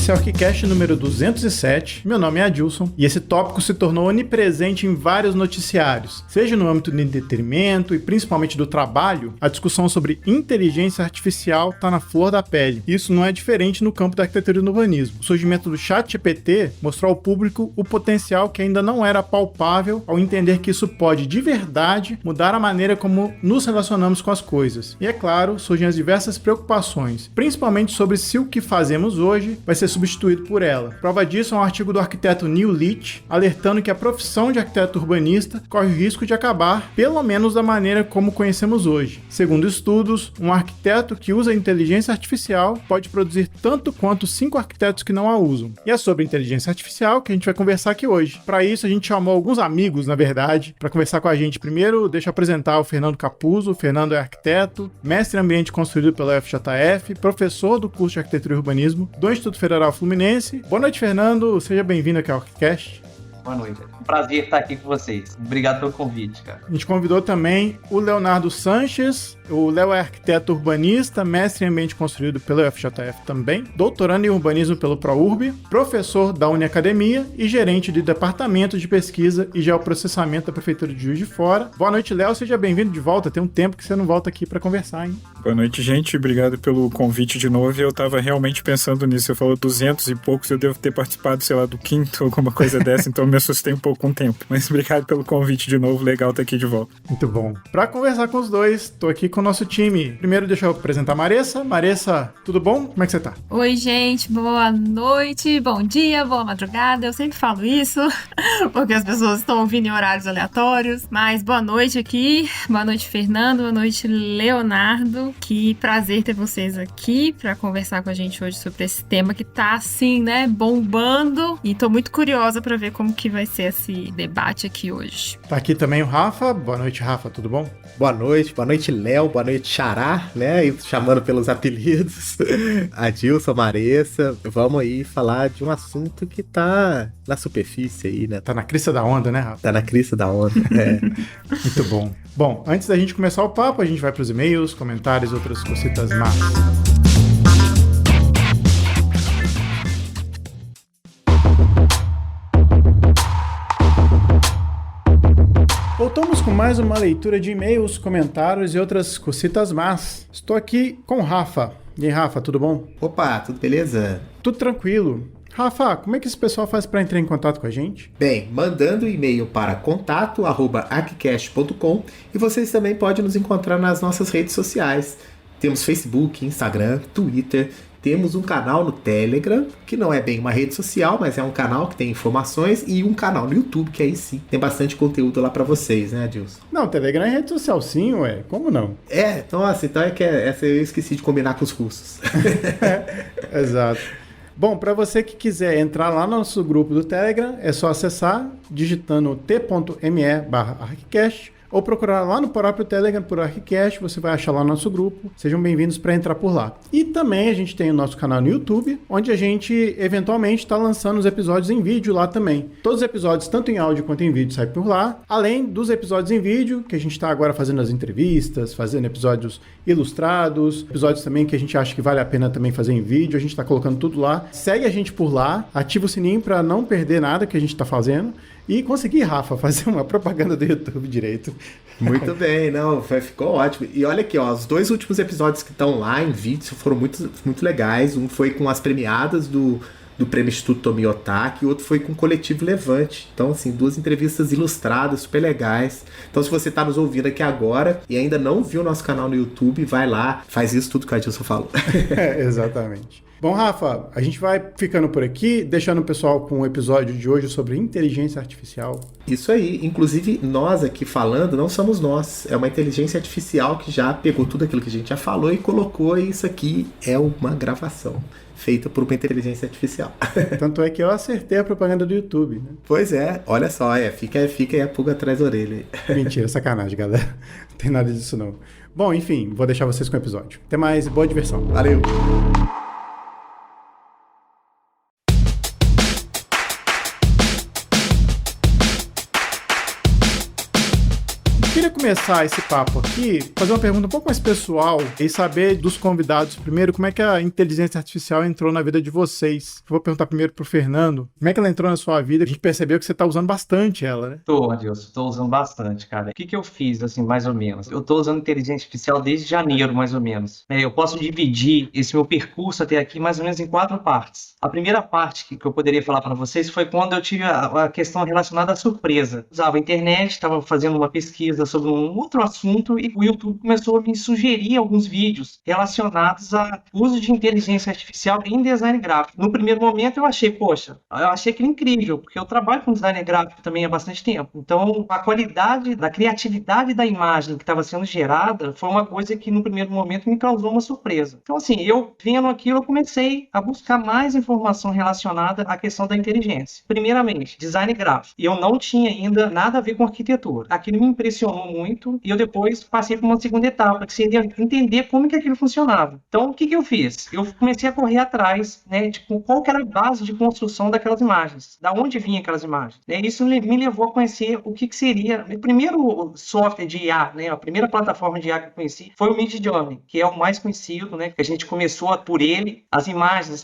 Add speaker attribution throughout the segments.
Speaker 1: Esse é o ArchiCast número 207, meu nome é Adilson, e esse tópico se tornou onipresente em vários noticiários, seja no âmbito do entretenimento e principalmente do trabalho. A discussão sobre inteligência artificial está na flor da pele. Isso não é diferente no campo da arquitetura e do urbanismo. O surgimento do ChatGPT mostrou ao público o potencial que ainda não era palpável ao entender que isso pode, de verdade, mudar a maneira como nos relacionamos com as coisas. E é claro, surgem as diversas preocupações, principalmente sobre se o que fazemos hoje vai ser substituído por ela. Prova disso é um artigo do arquiteto Neil Leach, alertando que a profissão de arquiteto urbanista corre o risco de acabar, pelo menos da maneira como conhecemos hoje. Segundo estudos, um arquiteto que usa inteligência artificial pode produzir tanto quanto 5 arquitetos que não a usam. E é sobre inteligência artificial que a gente vai conversar aqui hoje. Para isso, a gente chamou alguns amigos, na verdade, para conversar com a gente. Primeiro, deixa eu apresentar o Fernando Capuzzo. O Fernando é arquiteto, mestre em ambiente construído pela UFJF, professor do curso de arquitetura e urbanismo do Instituto Federal Fluminense. Boa noite, Fernando. Seja bem-vindo aqui ao ArchiCast.
Speaker 2: Boa noite. Um prazer estar aqui com vocês. Obrigado pelo convite, cara.
Speaker 1: A gente convidou também o Leonardo Sanches. O Léo é arquiteto urbanista, mestre em ambiente construído pela UFJF também, doutorando em urbanismo pelo ProURB, professor da Uniacademia e gerente de departamento de pesquisa e geoprocessamento da Prefeitura de Juiz de Fora. Boa noite, Léo. Seja bem-vindo de volta. Tem um tempo que você não volta aqui para conversar, hein?
Speaker 3: Boa noite, gente. Obrigado pelo convite de novo. Eu estava realmente pensando nisso. Você falou 200 e poucos. Eu devo ter participado, sei lá, do 5º, alguma coisa dessa. Então me assustei um pouco com o tempo. Mas obrigado pelo convite de novo. Legal estar aqui de volta.
Speaker 1: Muito bom. Para conversar com os dois, estou aqui com o nosso time. Primeiro, deixa eu apresentar a Maressa. Maressa, tudo bom? Como é que você tá?
Speaker 4: Oi, gente. Boa noite, bom dia, boa madrugada. Eu sempre falo isso, porque as pessoas estão ouvindo em horários aleatórios. Mas boa noite aqui. Boa noite, Fernando. Boa noite, Leonardo. Que prazer ter vocês aqui para conversar com a gente hoje sobre esse tema que tá, assim, né, bombando. E tô muito curiosa para ver como que vai ser esse debate aqui hoje.
Speaker 1: Tá aqui também o Rafa. Boa noite, Rafa. Tudo bom?
Speaker 5: Boa noite, Léo, boa noite, Xará, né? E chamando pelos apelidos. Adilson, Maressa. Vamos aí falar de um assunto que tá na superfície aí, né?
Speaker 1: Tá na crista da onda, né, Rafa?
Speaker 5: Tá na crista da onda, é.
Speaker 1: Muito bom. Bom, antes da gente começar o papo, a gente vai pros e-mails, comentários e outras cositas massas. Voltamos com mais uma leitura de e-mails, comentários e outras cositas más. Estou aqui com o Rafa. E aí, Rafa, tudo bom?
Speaker 5: Opa, tudo beleza?
Speaker 1: Tudo tranquilo. Rafa, como é que esse pessoal faz para entrar em contato com a gente?
Speaker 5: Bem, mandando e-mail para contato@archicast.com e vocês também podem nos encontrar nas nossas redes sociais. Temos Facebook, Instagram, Twitter. Temos um canal no Telegram, que não é bem uma rede social, mas é um canal que tem informações, e um canal no YouTube, que aí sim tem bastante conteúdo lá pra vocês, né, Adilson?
Speaker 1: Não, Telegram é rede social sim, ué. Como não?
Speaker 5: Nossa, então é que essa eu esqueci de combinar com os russos.
Speaker 1: Exato. Bom, para você que quiser entrar lá no nosso grupo do Telegram, é só acessar digitando t.me/archicast ou procurar lá no próprio Telegram por ArchiCast, você vai achar lá o nosso grupo. Sejam bem-vindos para entrar por lá. E também a gente tem o nosso canal no YouTube, onde a gente eventualmente está lançando os episódios em vídeo lá também. Todos os episódios, tanto em áudio quanto em vídeo, saem por lá. Além dos episódios em vídeo, que a gente está agora fazendo as entrevistas, fazendo episódios ilustrados, episódios também que a gente acha que vale a pena também fazer em vídeo, a gente está colocando tudo lá. Segue a gente por lá, ativa o sininho para não perder nada que a gente está fazendo. E consegui, Rafa, fazer uma propaganda do YouTube direito.
Speaker 5: Muito bem, não, ficou ótimo. E olha aqui, ó, os 2 últimos episódios que estão lá em vídeo foram muito, muito legais. Um foi com as premiadas do Prêmio Instituto Tomi Otaki, e o outro foi com o Coletivo Levante. Então, assim, 2 entrevistas ilustradas, super legais. Então, se você tá nos ouvindo aqui agora e ainda não viu o nosso canal no YouTube, vai lá, faz isso tudo que o Adilson falou.
Speaker 1: Exatamente. Bom, Rafa, a gente vai ficando por aqui, deixando o pessoal com o episódio de hoje sobre inteligência artificial.
Speaker 5: Isso aí. Inclusive, nós aqui falando, não somos nós. É uma inteligência artificial que já pegou tudo aquilo que a gente já falou e colocou, e isso aqui é uma gravação feita por uma inteligência artificial.
Speaker 1: Tanto é que eu acertei a propaganda do YouTube, né?
Speaker 5: Pois é, olha só, fica aí a pulga atrás da orelha.
Speaker 1: Mentira, sacanagem, galera. Não tem nada disso não. Bom, enfim, vou deixar vocês com o episódio. Até mais, boa diversão.
Speaker 5: Valeu!
Speaker 1: queria começar esse papo aqui, fazer uma pergunta um pouco mais pessoal e saber dos convidados primeiro como é que a inteligência artificial entrou na vida de vocês. Vou perguntar primeiro pro Fernando, como é que ela entrou na sua vida? A gente percebeu que você tá usando bastante ela, né?
Speaker 2: Tô, Adilson, tô usando bastante, cara. O que eu fiz, assim, mais ou menos? Eu tô usando inteligência artificial desde janeiro, mais ou menos. Eu posso dividir esse meu percurso até aqui mais ou menos em 4 partes. A primeira parte que eu poderia falar para vocês foi quando eu tive a questão relacionada à surpresa. Usava a internet, estava fazendo uma pesquisa sobre um outro assunto e o YouTube começou a me sugerir alguns vídeos relacionados ao uso de inteligência artificial em design gráfico. No primeiro momento eu achei, eu achei aquilo incrível, porque eu trabalho com design gráfico também há bastante tempo. Então, a qualidade da criatividade da imagem que estava sendo gerada foi uma coisa que no primeiro momento me causou uma surpresa. Então, assim, eu vendo aquilo, eu comecei a buscar mais informação relacionada à questão da inteligência. Primeiramente, design gráfico. Eu não tinha ainda nada a ver com arquitetura. Aquilo me impressionou muito e eu depois passei por uma segunda etapa, que seria entender como que aquilo funcionava. Então, o que eu fiz? Eu comecei a correr atrás, né, de qual que era a base de construção daquelas imagens, da onde vinham aquelas imagens. Isso me levou a conhecer o que seria o primeiro software de IA, né, a primeira plataforma de IA que eu conheci foi o Midjourney, que é o mais conhecido, né, que a gente começou por ele. As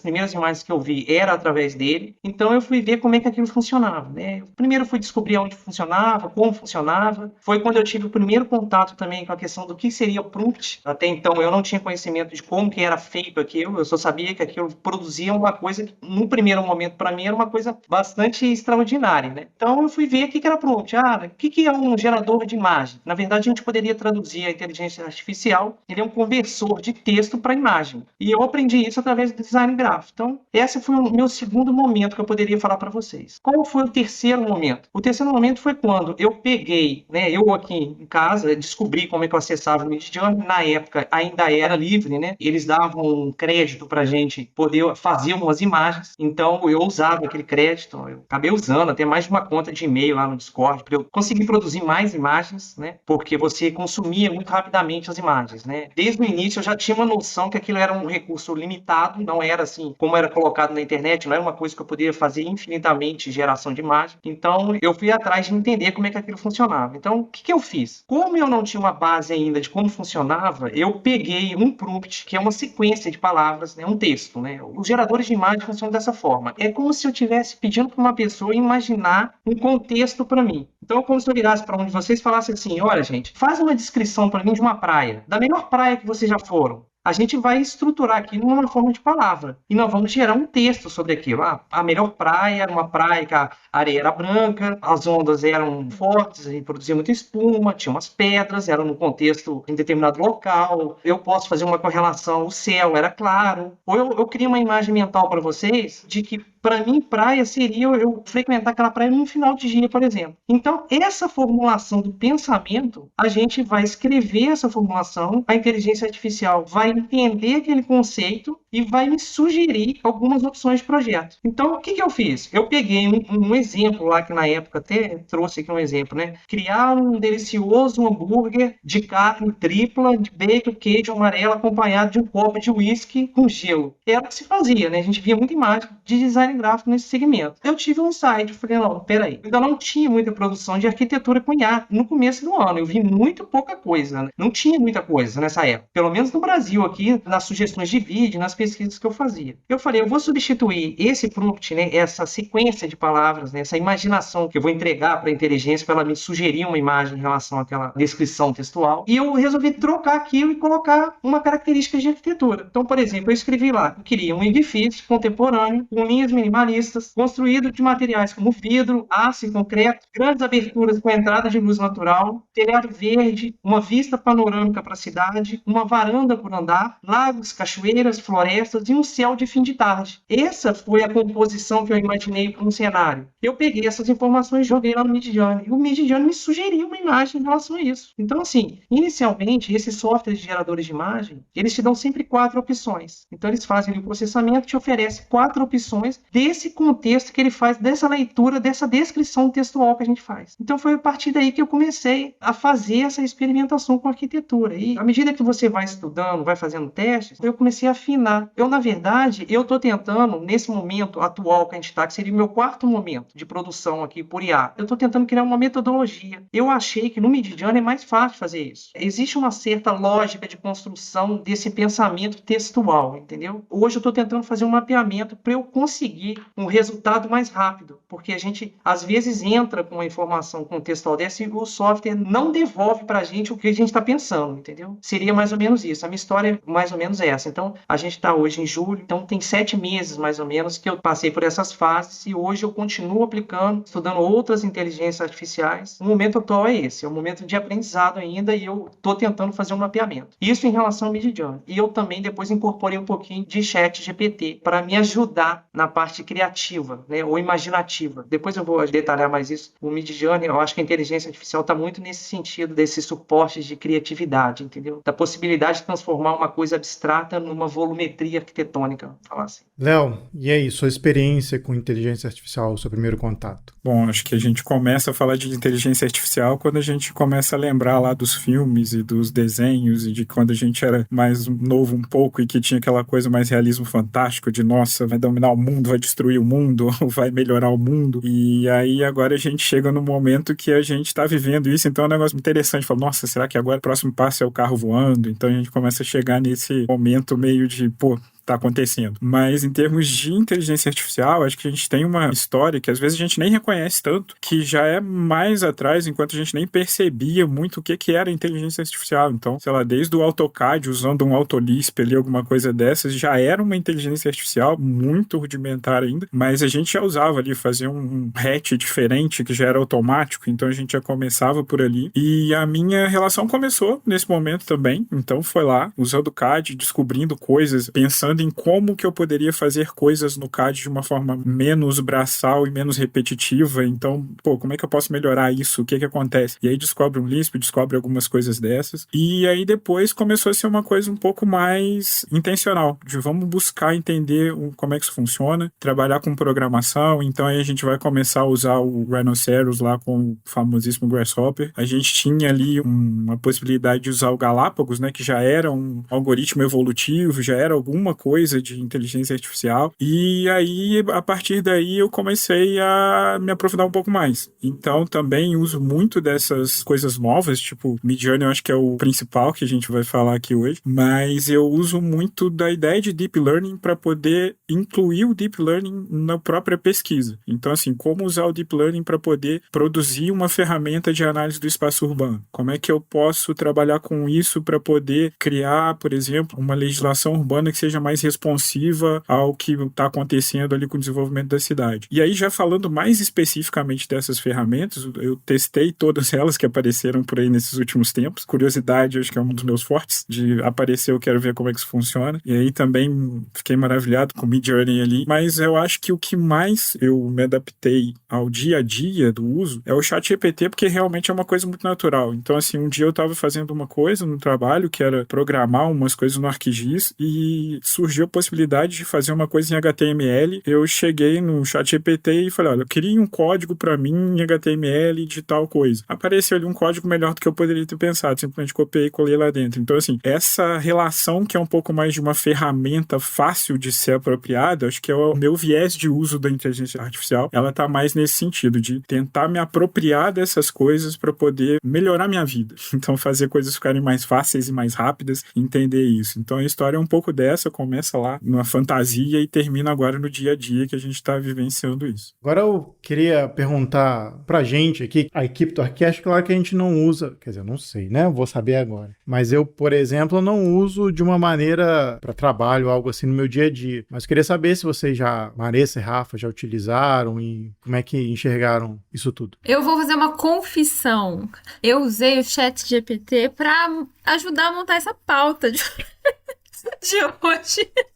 Speaker 2: primeiras imagens que eu vi eram através dele. Então, eu fui ver como é que aquilo funcionava, né. Primeiro fui descobrir onde funcionava, como funcionava. Foi quando eu tive o primeiro contato também com a questão do que seria o prompt. Até então eu não tinha conhecimento de como que era feito aquilo, eu só sabia que aquilo produzia uma coisa que no primeiro momento para mim era uma coisa bastante extraordinária, né? Então eu fui ver o que era prompt. O que é um gerador de imagem? Na verdade a gente poderia traduzir a inteligência artificial, ele é um conversor de texto para imagem. E eu aprendi isso através do design gráfico. Então esse foi o meu segundo momento que eu poderia falar para vocês. Qual foi o terceiro momento? O terceiro momento foi quando eu peguei, né, eu aqui em casa, descobri como é que eu acessava o Midjourney. Na época ainda era livre, né? Eles davam um crédito pra gente poder fazer umas imagens. Então eu usava aquele crédito, eu acabei usando até mais de uma conta de e-mail lá no Discord para eu conseguir produzir mais imagens, né? Porque você consumia muito rapidamente as imagens, né? Desde o início eu já tinha uma noção que aquilo era um recurso limitado, não era assim como era colocado na internet, não era uma coisa que eu poderia fazer infinitamente geração de imagem. Então eu fui atrás de entender como é que aquilo funcionava. Então o que eu fiz? Como eu não tinha uma base ainda de como funcionava, eu peguei um prompt, que é uma sequência de palavras, né, um texto, né? Os geradores de imagem funcionam dessa forma. É como se eu estivesse pedindo para uma pessoa imaginar um contexto para mim. Então, como se eu virasse para um de vocês e falasse assim, olha, gente, faz uma descrição para mim de uma praia, da melhor praia que vocês já foram. A gente vai estruturar aquilo numa forma de palavra. E nós vamos gerar um texto sobre aquilo. A melhor praia era uma praia que a areia era branca, as ondas eram fortes e produziam muita espuma, tinha umas pedras, era num contexto em determinado local. Eu posso fazer uma correlação, o céu era claro. Ou eu crio uma imagem mental para vocês de que, para mim, praia seria eu frequentar aquela praia num final de dia, por exemplo. Então, essa formulação do pensamento, a gente vai escrever essa formulação, a inteligência artificial vai entender aquele conceito e vai me sugerir algumas opções de projeto. Então, o que eu fiz? Eu peguei um exemplo lá, que na época até trouxe aqui um exemplo, né? Criar um delicioso hambúrguer de carne tripla, de bacon, queijo amarelo, acompanhado de um copo de uísque com gelo. Era o que se fazia, né? A gente via muita imagem de design gráfico nesse segmento. Eu tive um site, falei, não, peraí. Ainda não tinha muita produção de arquitetura com IA no começo do ano. Eu vi muito pouca coisa, né? Não tinha muita coisa nessa época. Pelo menos no Brasil aqui, nas sugestões de vídeo, nas pesquisas que eu fazia. Eu falei, eu vou substituir esse prompt, né, essa sequência de palavras, né, essa imaginação que eu vou entregar para a inteligência para ela me sugerir uma imagem em relação àquela descrição textual, e eu resolvi trocar aquilo e colocar uma característica de arquitetura. Então, por exemplo, eu escrevi lá, eu queria um edifício contemporâneo, com linhas minimalistas, construído de materiais como vidro, aço e concreto, grandes aberturas com entrada de luz natural, telhado verde, uma vista panorâmica para a cidade, uma varanda por andar, lagos, cachoeiras, florestas e um céu de fim de tarde. Essa foi a composição que eu imaginei para um cenário. Eu peguei essas informações e joguei lá no Midjourney. E o Midjourney me sugeriu uma imagem em relação a isso. Então, assim, inicialmente, esses softwares de geradores de imagem, eles te dão sempre 4 opções. Então, eles fazem o processamento, te oferece 4 opções desse contexto que ele faz, dessa leitura, dessa descrição textual que a gente faz. Então, foi a partir daí que eu comecei a fazer essa experimentação com arquitetura. E à medida que você vai estudando, vai vai fazendo testes, eu comecei a afinar. Na verdade, eu estou tentando, nesse momento atual que a gente está, que seria o meu quarto momento de produção aqui por IA, eu estou tentando criar uma metodologia. Eu achei que no Midjourney é mais fácil fazer isso. Existe uma certa lógica de construção desse pensamento textual, entendeu? Hoje eu estou tentando fazer um mapeamento para eu conseguir um resultado mais rápido, porque a gente, às vezes, entra com uma informação contextual dessa e o software não devolve para a gente o que a gente está pensando, entendeu? Seria mais ou menos isso. A minha história é mais ou menos essa. Então, a gente está hoje em julho, então tem 7 meses, mais ou menos, que eu passei por essas fases e hoje eu continuo aplicando, estudando outras inteligências artificiais. O momento atual é esse, é um momento de aprendizado ainda e eu estou tentando fazer um mapeamento. Isso em relação ao Midjourney. E eu também depois incorporei um pouquinho de ChatGPT para me ajudar na parte criativa, né, ou imaginativa. Depois eu vou detalhar mais isso. O Midjourney, eu acho que a inteligência artificial está muito nesse sentido, desses suportes de criatividade, entendeu? Da possibilidade de transformar uma coisa abstrata numa volumetria arquitetônica, vamos falar assim.
Speaker 1: Léo, e aí, sua experiência com inteligência artificial, o seu primeiro contato?
Speaker 3: Bom, acho que a gente começa a falar de inteligência artificial quando a gente começa a lembrar lá dos filmes e dos desenhos e de quando a gente era mais novo um pouco e que tinha aquela coisa mais realismo fantástico de, nossa, vai dominar o mundo, vai destruir o mundo, vai melhorar o mundo. E aí agora a gente chega no momento que a gente está vivendo isso, então é um negócio interessante. Fala, nossa, será que agora o próximo passo é o carro voando? Então a gente começa a chegar nesse momento meio de, pô, tá acontecendo. Mas em termos de inteligência artificial, acho que a gente tem uma história que às vezes a gente nem reconhece tanto, que já é mais atrás, enquanto a gente nem percebia muito o que era inteligência artificial. Então, sei lá, desde o AutoCAD, usando um AutoLisp ali, alguma coisa dessas, já era uma inteligência artificial muito rudimentar ainda, mas a gente já usava ali, fazia um hatch diferente, que já era automático, então a gente já começava por ali. E a minha relação começou nesse momento também, então foi lá, usando o CAD, descobrindo coisas, pensando em como que eu poderia fazer coisas no CAD de uma forma menos braçal e menos repetitiva. Então, pô, como é que eu posso melhorar isso? O que que acontece? E aí descobre um Lisp, descobre algumas coisas dessas. E aí depois começou a ser uma coisa um pouco mais intencional, de vamos buscar entender como é que isso funciona, trabalhar com programação. Então aí a gente vai começar a usar o Rhinoceros lá com o famosíssimo Grasshopper. A gente tinha ali uma possibilidade de usar o Galápagos, né, que já era um algoritmo evolutivo, já era alguma coisa de inteligência artificial, e aí a partir daí eu comecei a me aprofundar um pouco mais. Então também uso muito dessas coisas novas, tipo Midjourney eu acho que é o principal que a gente vai falar aqui hoje, mas eu uso muito da ideia de Deep Learning para poder incluir o Deep Learning na própria pesquisa. Então assim, como usar o Deep Learning para poder produzir uma ferramenta de análise do espaço urbano? Como é que eu posso trabalhar com isso para poder criar, por exemplo, uma legislação urbana que seja mais responsiva ao que está acontecendo ali com o desenvolvimento da cidade. E aí, já falando mais especificamente dessas ferramentas, eu testei todas elas que apareceram por aí nesses últimos tempos. Curiosidade, acho que é um dos meus fortes, de aparecer, eu quero ver como é que isso funciona. E aí também fiquei maravilhado com o Midjourney ali. Mas eu acho que o que mais eu me adaptei ao dia a dia do uso é o ChatGPT, porque realmente é uma coisa muito natural. Então, assim, um dia eu estava fazendo uma coisa no trabalho, que era programar umas coisas no ArcGIS, e surgiu a possibilidade de fazer uma coisa em HTML. Eu cheguei no ChatGPT e falei, olha, eu queria um código para mim em HTML de tal coisa. Apareceu ali um código melhor do que eu poderia ter pensado, simplesmente copiei e colei lá dentro. Então, assim, essa relação que é um pouco mais de uma ferramenta fácil de ser apropriada, acho que é o meu viés de uso da inteligência artificial, ela tá mais nesse sentido, de tentar me apropriar dessas coisas para poder melhorar minha vida. Então, fazer coisas ficarem mais fáceis e mais rápidas, entender isso. Então, a história é um pouco dessa, começa lá numa fantasia e termina agora no dia a dia que a gente está vivenciando isso.
Speaker 1: Agora eu queria perguntar pra gente aqui, a equipe do Arquicast, claro que a gente não usa, quer dizer, eu não sei, né? Eu vou saber agora. Mas eu, por exemplo, não uso de uma maneira para trabalho, algo assim no meu dia a dia. Mas eu queria saber se vocês já, Marissa e Rafa, já utilizaram e como é que enxergaram isso tudo.
Speaker 4: Eu vou fazer uma confissão. Eu usei o ChatGPT para ajudar a montar essa pauta de hoje.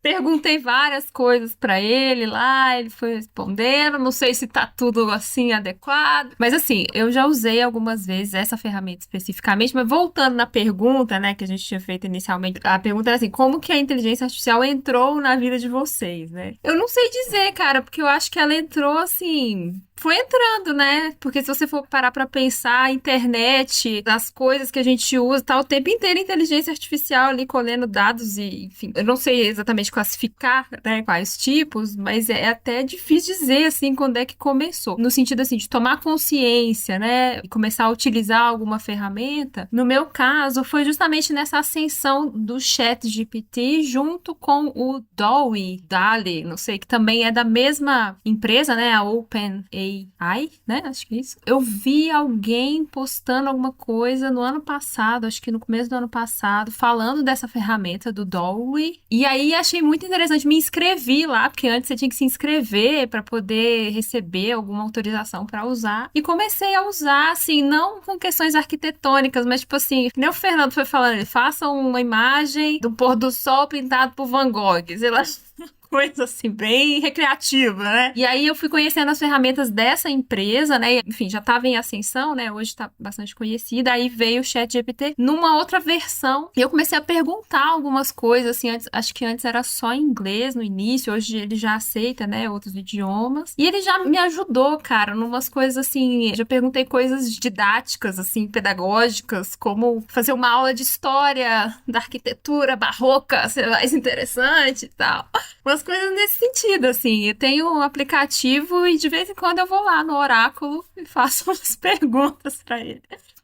Speaker 4: Perguntei várias coisas pra ele lá, ele foi respondendo, não sei se tá tudo assim adequado, mas assim, eu já usei algumas vezes essa ferramenta especificamente, mas voltando na pergunta, né, que a gente tinha feito inicialmente, a pergunta era assim, como que a inteligência artificial entrou na vida de vocês, né? Eu não sei dizer, cara, porque eu acho que ela entrou assim, foi entrando, né? Porque se você for parar pra pensar, a internet, as coisas que a gente usa, tá o tempo inteiro inteligência artificial ali colhendo dados e, enfim, eu não sei exatamente classificar, né, quais tipos, mas é até difícil dizer, assim, quando é que começou. No sentido, assim, de tomar consciência, né, e começar a utilizar alguma ferramenta. No meu caso, foi justamente nessa ascensão do ChatGPT junto com o DALL-E, não sei, que também é da mesma empresa, né, a OpenAI, né, acho que é isso. Eu vi alguém postando alguma coisa no ano passado, acho que no começo do ano passado, falando dessa ferramenta do DALL-E, e aí achei muito interessante, me inscrevi lá, porque antes você tinha que se inscrever para poder receber alguma autorização para usar, e comecei a usar, assim, não com questões arquitetônicas, mas tipo assim, nem o Fernando foi falando, ele faça uma imagem do pôr do sol pintado por Van Gogh, sei lá, coisa assim, bem recreativa, né? E aí eu fui conhecendo as ferramentas dessa empresa, né? E, enfim, já estava em ascensão, né? Hoje está bastante conhecida. Aí veio o ChatGPT numa outra versão. E eu comecei a perguntar algumas coisas, assim, antes, acho que antes era só em inglês no início, hoje ele já aceita, né? Outros idiomas. E ele já me ajudou, cara, numas coisas assim. Já perguntei coisas didáticas, assim, pedagógicas, como fazer uma aula de história da arquitetura barroca ser mais interessante e tal. Umas coisas nesse sentido, assim. Eu tenho um aplicativo e de vez em quando eu vou lá no Oráculo e faço umas perguntas pra ele.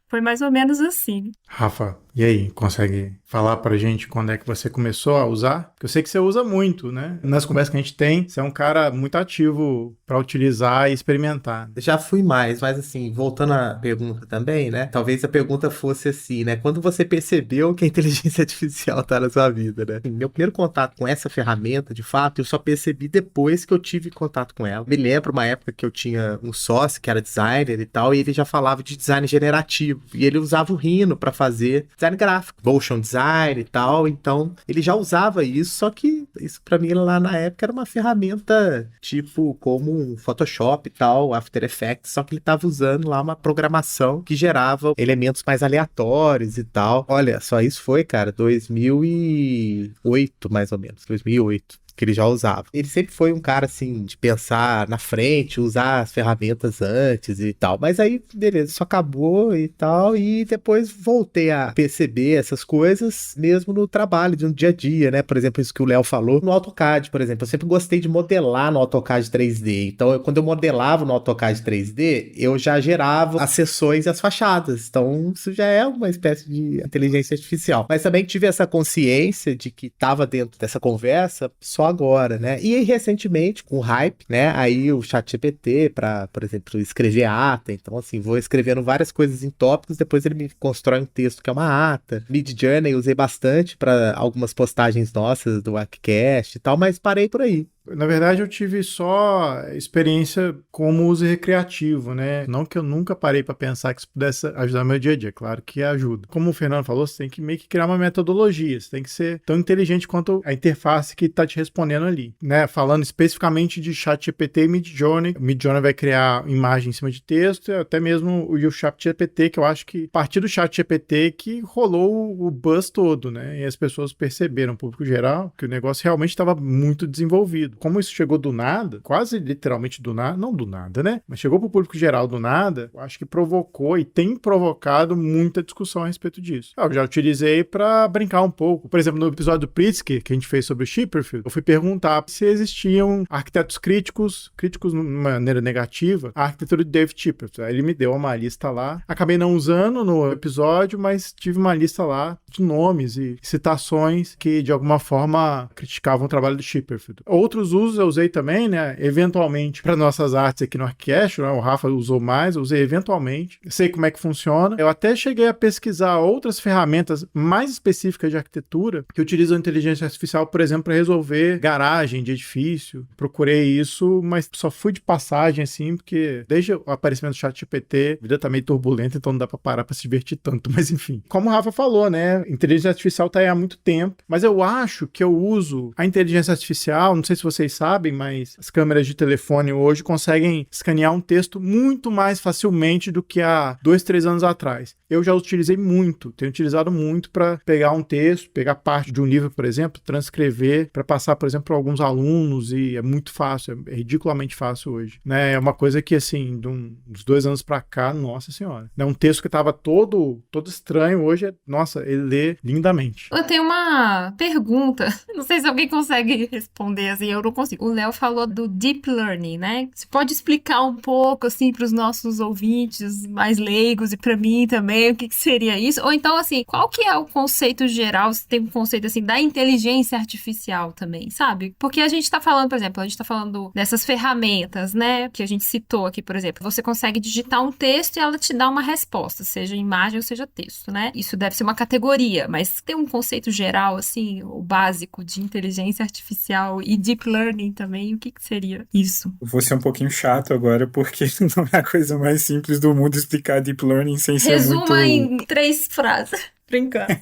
Speaker 4: Foi mais ou menos assim.
Speaker 1: Rafa, e aí, consegue falar pra gente quando é que você começou a usar? Porque eu sei que você usa muito, né? Nas conversas que a gente tem, você é um cara muito ativo pra utilizar e experimentar.
Speaker 5: Já fui mais, mas assim, voltando à pergunta também, né? Talvez a pergunta fosse assim, né? Quando você percebeu que a inteligência artificial tá na sua vida, né? Meu primeiro contato com essa ferramenta, de fato, eu só percebi depois que eu tive contato com ela. Me lembro uma época que eu tinha um sócio que era designer e tal, e ele já falava de design generativo. E ele usava o Rhino pra fazer design gráfico, motion design e tal. Então, ele já usava isso, só que isso pra mim lá na época era uma ferramenta tipo como um Photoshop e tal, After Effects, só que ele tava usando lá uma programação que gerava elementos mais aleatórios e tal. Olha, só isso foi, cara, 2008, mais ou menos, 2008. Que ele já usava. Ele sempre foi um cara, assim, de pensar na frente, usar as ferramentas antes e tal. Mas aí, beleza, isso acabou e tal. E depois voltei a perceber essas coisas mesmo no trabalho, no dia a dia, né? Por exemplo, isso que o Léo falou. No AutoCAD, por exemplo, eu sempre gostei de modelar no AutoCAD 3D. Então, quando eu modelava no AutoCAD 3D, eu já gerava as seções e as fachadas. Então, isso já é uma espécie de inteligência artificial. Mas também tive essa consciência de que estava dentro dessa conversa só agora, né? E aí, recentemente, com o hype, né? Aí o ChatGPT para, por exemplo, escrever ata. Então, assim, vou escrevendo várias coisas em tópicos, depois ele me constrói um texto que é uma ata. Midjourney usei bastante para algumas postagens nossas do Arccast e tal, mas parei por aí.
Speaker 1: Na verdade, eu tive só experiência como uso recreativo, né? Não que eu nunca parei para pensar que isso pudesse ajudar no meu dia a dia. Claro que ajuda. Como o Fernando falou, você tem que meio que criar uma metodologia. Você tem que ser tão inteligente quanto a interface que está te respondendo ali, né? Falando especificamente de ChatGPT e Midjourney. O Midjourney vai criar imagem em cima de texto, até mesmo o ChatGPT, que eu acho que a partir do ChatGPT que rolou o buzz todo, né? E as pessoas perceberam, o público geral, que o negócio realmente estava muito desenvolvido. Como isso chegou do nada, quase literalmente do nada, não do nada, né? Mas chegou pro público geral do nada, eu acho que provocou e tem provocado muita discussão a respeito disso. Eu já utilizei para brincar um pouco. Por exemplo, no episódio do Pritzker, que a gente fez sobre o Chipperfield, eu fui perguntar se existiam arquitetos críticos de maneira negativa, a arquitetura de David Chipperfield. Aí ele me deu uma lista lá. Acabei não usando no episódio, mas tive uma lista lá de nomes e citações que de alguma forma criticavam o trabalho do Chipperfield. Outros primeiros usos eu usei também, né, eventualmente, para nossas artes aqui no Arquicast, né, o Rafa usou mais, eu usei eventualmente. Eu sei como é que funciona. Eu até cheguei a pesquisar outras ferramentas mais específicas de arquitetura que utilizam inteligência artificial, por exemplo, para resolver garagem de edifício. Procurei isso, mas só fui de passagem, assim, porque desde o aparecimento do ChatGPT, a vida tá meio turbulenta, então não dá para parar para se divertir tanto. Mas enfim, como o Rafa falou, né, inteligência artificial tá aí há muito tempo, mas eu acho que eu uso a inteligência artificial, não sei se vocês sabem, mas as câmeras de telefone hoje conseguem escanear um texto muito mais facilmente do que há 2, 3 anos atrás. Eu já utilizei muito, tenho utilizado muito para pegar um texto, pegar parte de um livro, por exemplo, transcrever, para passar, por exemplo, para alguns alunos, e é muito fácil, é ridiculamente fácil hoje, né? É uma coisa que, assim, dos 2 anos para cá, nossa senhora, né? Um texto que estava todo estranho, hoje, nossa, ele lê lindamente.
Speaker 4: Eu tenho uma pergunta, não sei se alguém consegue responder, assim, eu não consigo. O Léo falou do Deep Learning, né? Você pode explicar um pouco, assim, para os nossos ouvintes mais leigos e para mim também, o que seria isso? Ou então, assim, qual que é o conceito geral, se tem um conceito, assim, da inteligência artificial também, sabe? Porque a gente tá falando, por exemplo, a gente tá falando dessas ferramentas, né, que a gente citou aqui, por exemplo. Você consegue digitar um texto e ela te dá uma resposta, seja imagem ou seja texto, né? Isso deve ser uma categoria, mas tem um conceito geral, assim, o básico de inteligência artificial e deep learning também, o que seria isso?
Speaker 3: Vou ser um pouquinho chato agora, porque não é a coisa mais simples do mundo explicar deep learning sem ser muito...
Speaker 4: Resuma em 3 frases. Brincando.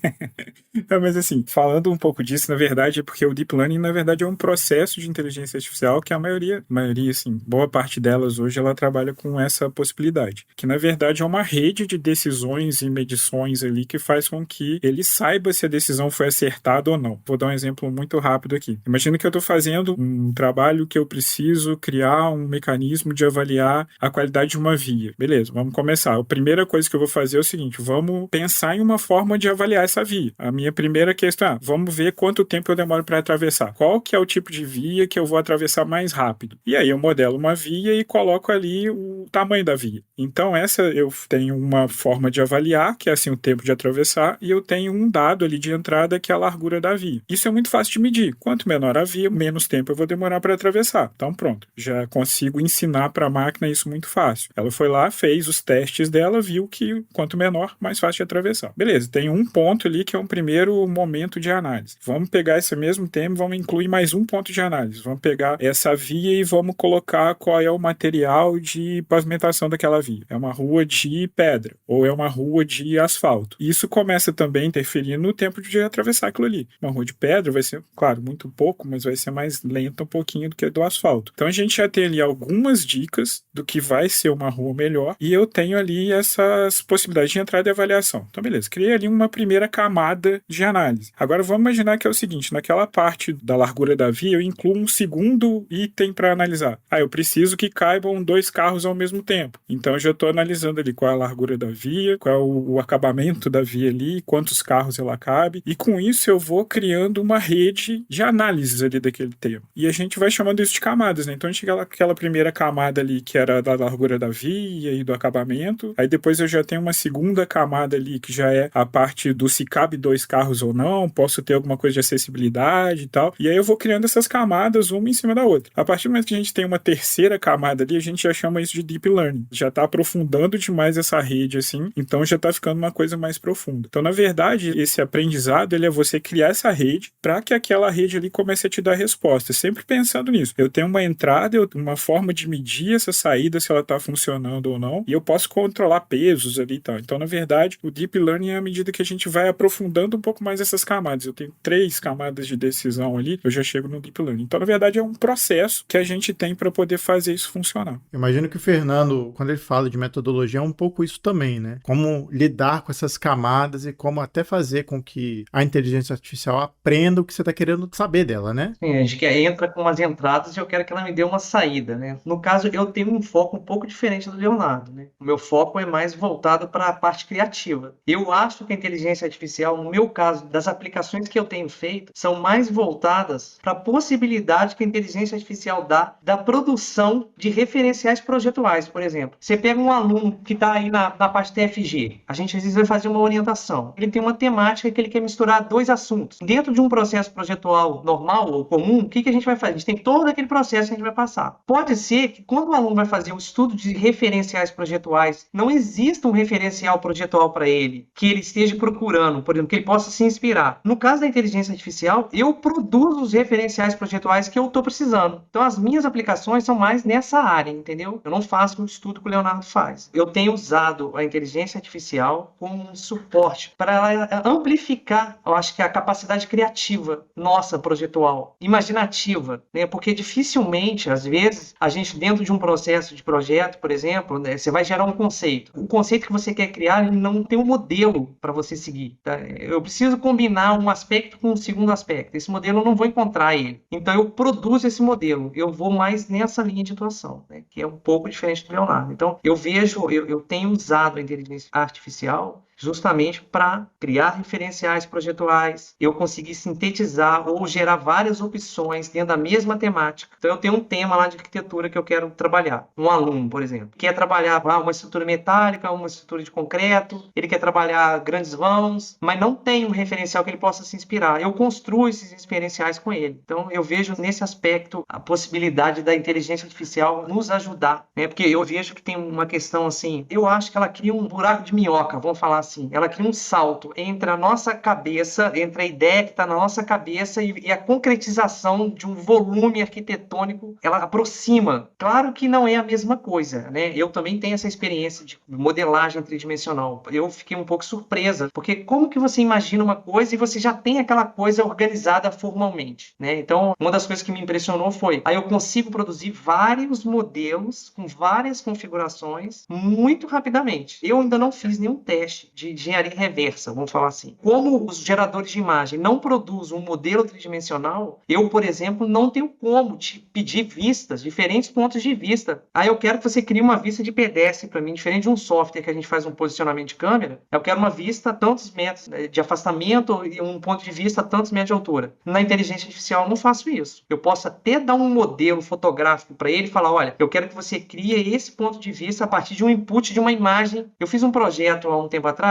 Speaker 3: Não, mas assim, falando um pouco disso, na verdade, é porque o Deep Learning, na verdade, é um processo de inteligência artificial que a maioria, assim, boa parte delas hoje, ela trabalha com essa possibilidade. Que, na verdade, é uma rede de decisões e medições ali que faz com que ele saiba se a decisão foi acertada ou não. Vou dar um exemplo muito rápido aqui. Imagina que eu estou fazendo um trabalho que eu preciso criar um mecanismo de avaliar a qualidade de uma via. Beleza, vamos começar. A primeira coisa que eu vou fazer é o seguinte, vamos pensar em uma forma de avaliar essa via. A minha primeira questão é, vamos ver quanto tempo eu demoro para atravessar. Qual que é o tipo de via que eu vou atravessar mais rápido? E aí eu modelo uma via e coloco ali o tamanho da via. Então essa eu tenho uma forma de avaliar, que é assim o tempo de atravessar, e eu tenho um dado ali de entrada, que é a largura da via. Isso é muito fácil de medir. Quanto menor a via, menos tempo eu vou demorar para atravessar. Então pronto, já consigo ensinar para a máquina isso muito fácil. Ela foi lá, fez os testes dela, viu que quanto menor, mais fácil de atravessar. Beleza, tem um ponto ali que é um primeiro momento de análise. Vamos pegar esse mesmo tema, vamos incluir mais um ponto de análise. Vamos pegar essa via e vamos colocar qual é o material de pavimentação daquela via. É uma rua de pedra ou é uma rua de asfalto. Isso começa também a interferir no tempo de atravessar aquilo ali. Uma rua de pedra vai ser, claro, muito pouco, mas vai ser mais lenta um pouquinho do que a do asfalto. Então a gente já tem ali algumas dicas do que vai ser uma rua melhor e eu tenho ali essas possibilidades de entrada e avaliação. Então beleza, criei ali uma primeira camada de análise. Agora vamos imaginar que é o seguinte, naquela parte da largura da via eu incluo um segundo item para analisar. Eu preciso que caibam 2 carros ao mesmo tempo. Então eu já estou analisando ali qual é a largura da via, qual é o acabamento da via ali, quantos carros ela cabe, e com isso eu vou criando uma rede de análises ali daquele tema. E a gente vai chamando isso de camadas, né? Então a gente chega aquela primeira camada ali que era da largura da via e do acabamento, aí depois eu já tenho uma segunda camada ali que já é a parte do se cabe 2 carros ou não, posso ter alguma coisa de acessibilidade e tal, e aí eu vou criando essas camadas uma em cima da outra. A partir do momento que a gente tem uma terceira camada ali, a gente já chama isso de Deep Learning, já está aprofundando demais essa rede assim, então já está ficando uma coisa mais profunda. Então na verdade esse aprendizado ele é você criar essa rede para que aquela rede ali comece a te dar resposta, sempre pensando nisso. Eu tenho uma entrada, uma forma de medir essa saída, se ela está funcionando ou não, e eu posso controlar pesos ali e tal. Então na verdade o Deep Learning é à medida que a gente vai aprofundando um pouco mais essas camadas. Eu tenho 3 camadas de decisão ali, eu já chego no Deep Learning. Então, na verdade, é um processo que a gente tem para poder fazer isso funcionar.
Speaker 1: Eu imagino que o Fernando, quando ele fala de metodologia, é um pouco isso também, né? Como lidar com essas camadas e como até fazer com que a inteligência artificial aprenda o que você está querendo saber dela, né?
Speaker 2: Sim, a gente entra com as entradas e eu quero que ela me dê uma saída, né? No caso, eu tenho um foco um pouco diferente do Leonardo, né? O meu foco é mais voltado para a parte criativa. Eu acho que a inteligência artificial, no meu meu caso, das aplicações que eu tenho feito, são mais voltadas para a possibilidade que a inteligência artificial dá da produção de referenciais projetuais, por exemplo. Você pega um aluno que está aí na parte TFG, a gente às vezes vai fazer uma orientação. Ele tem uma temática que ele quer misturar 2 assuntos. Dentro de um processo projetual normal ou comum, o que a gente vai fazer? A gente tem todo aquele processo que a gente vai passar. Pode ser que quando o aluno vai fazer o estudo de referenciais projetuais, não exista um referencial projetual para ele, que ele esteja procurando, por exemplo, que ele possa se inspirar. No caso da inteligência artificial, eu produzo os referenciais projetuais que eu estou precisando. Então, as minhas aplicações são mais nessa área, entendeu? Eu não faço o estudo que o Leonardo faz. Eu tenho usado a inteligência artificial como um suporte para amplificar, eu acho que a capacidade criativa nossa, projetual, imaginativa, né? Porque dificilmente, às vezes, a gente dentro de um processo de projeto, por exemplo, né, você vai gerar um conceito. O conceito que você quer criar, ele não tem um modelo para você seguir. Tá? Eu preciso combinar um aspecto com um segundo aspecto. Esse modelo eu não vou encontrar ele. Então eu produzo esse modelo. Eu vou mais nessa linha de atuação, né? Que é um pouco diferente do Leonardo. Então eu tenho usado a inteligência artificial justamente para criar referenciais projetuais, eu conseguir sintetizar ou gerar várias opções dentro da mesma temática. Então eu tenho um tema lá de arquitetura que eu quero trabalhar. Um aluno, por exemplo, quer trabalhar uma estrutura metálica, uma estrutura de concreto, ele quer trabalhar grandes vãos, mas não tem um referencial que ele possa se inspirar. Eu construo esses referenciais com ele. Então eu vejo nesse aspecto a possibilidade da inteligência artificial nos ajudar, né? Porque eu vejo que tem uma questão assim, eu acho que ela cria um buraco de minhoca, vamos falar assim, ela cria um salto entre a nossa cabeça, entre a ideia que está na nossa cabeça e a concretização de um volume arquitetônico, ela aproxima. Claro que não é a mesma coisa, né? Eu também tenho essa experiência de modelagem tridimensional. Eu fiquei um pouco surpresa, porque como que você imagina uma coisa e você já tem aquela coisa organizada formalmente, né? Então, uma das coisas que me impressionou foi, aí eu consigo produzir vários modelos com várias configurações muito rapidamente. Eu ainda não fiz nenhum teste de engenharia reversa, vamos falar assim. Como os geradores de imagem não produzem um modelo tridimensional, eu, por exemplo, não tenho como te pedir vistas, diferentes pontos de vista. Aí eu quero que você crie uma vista de pedestre para mim, diferente de um software que a gente faz um posicionamento de câmera, eu quero uma vista a tantos metros de afastamento e um ponto de vista a tantos metros de altura. Na inteligência artificial eu não faço isso. Eu posso até dar um modelo fotográfico para ele e falar, olha, eu quero que você crie esse ponto de vista a partir de um input de uma imagem. Eu fiz um projeto há um tempo atrás,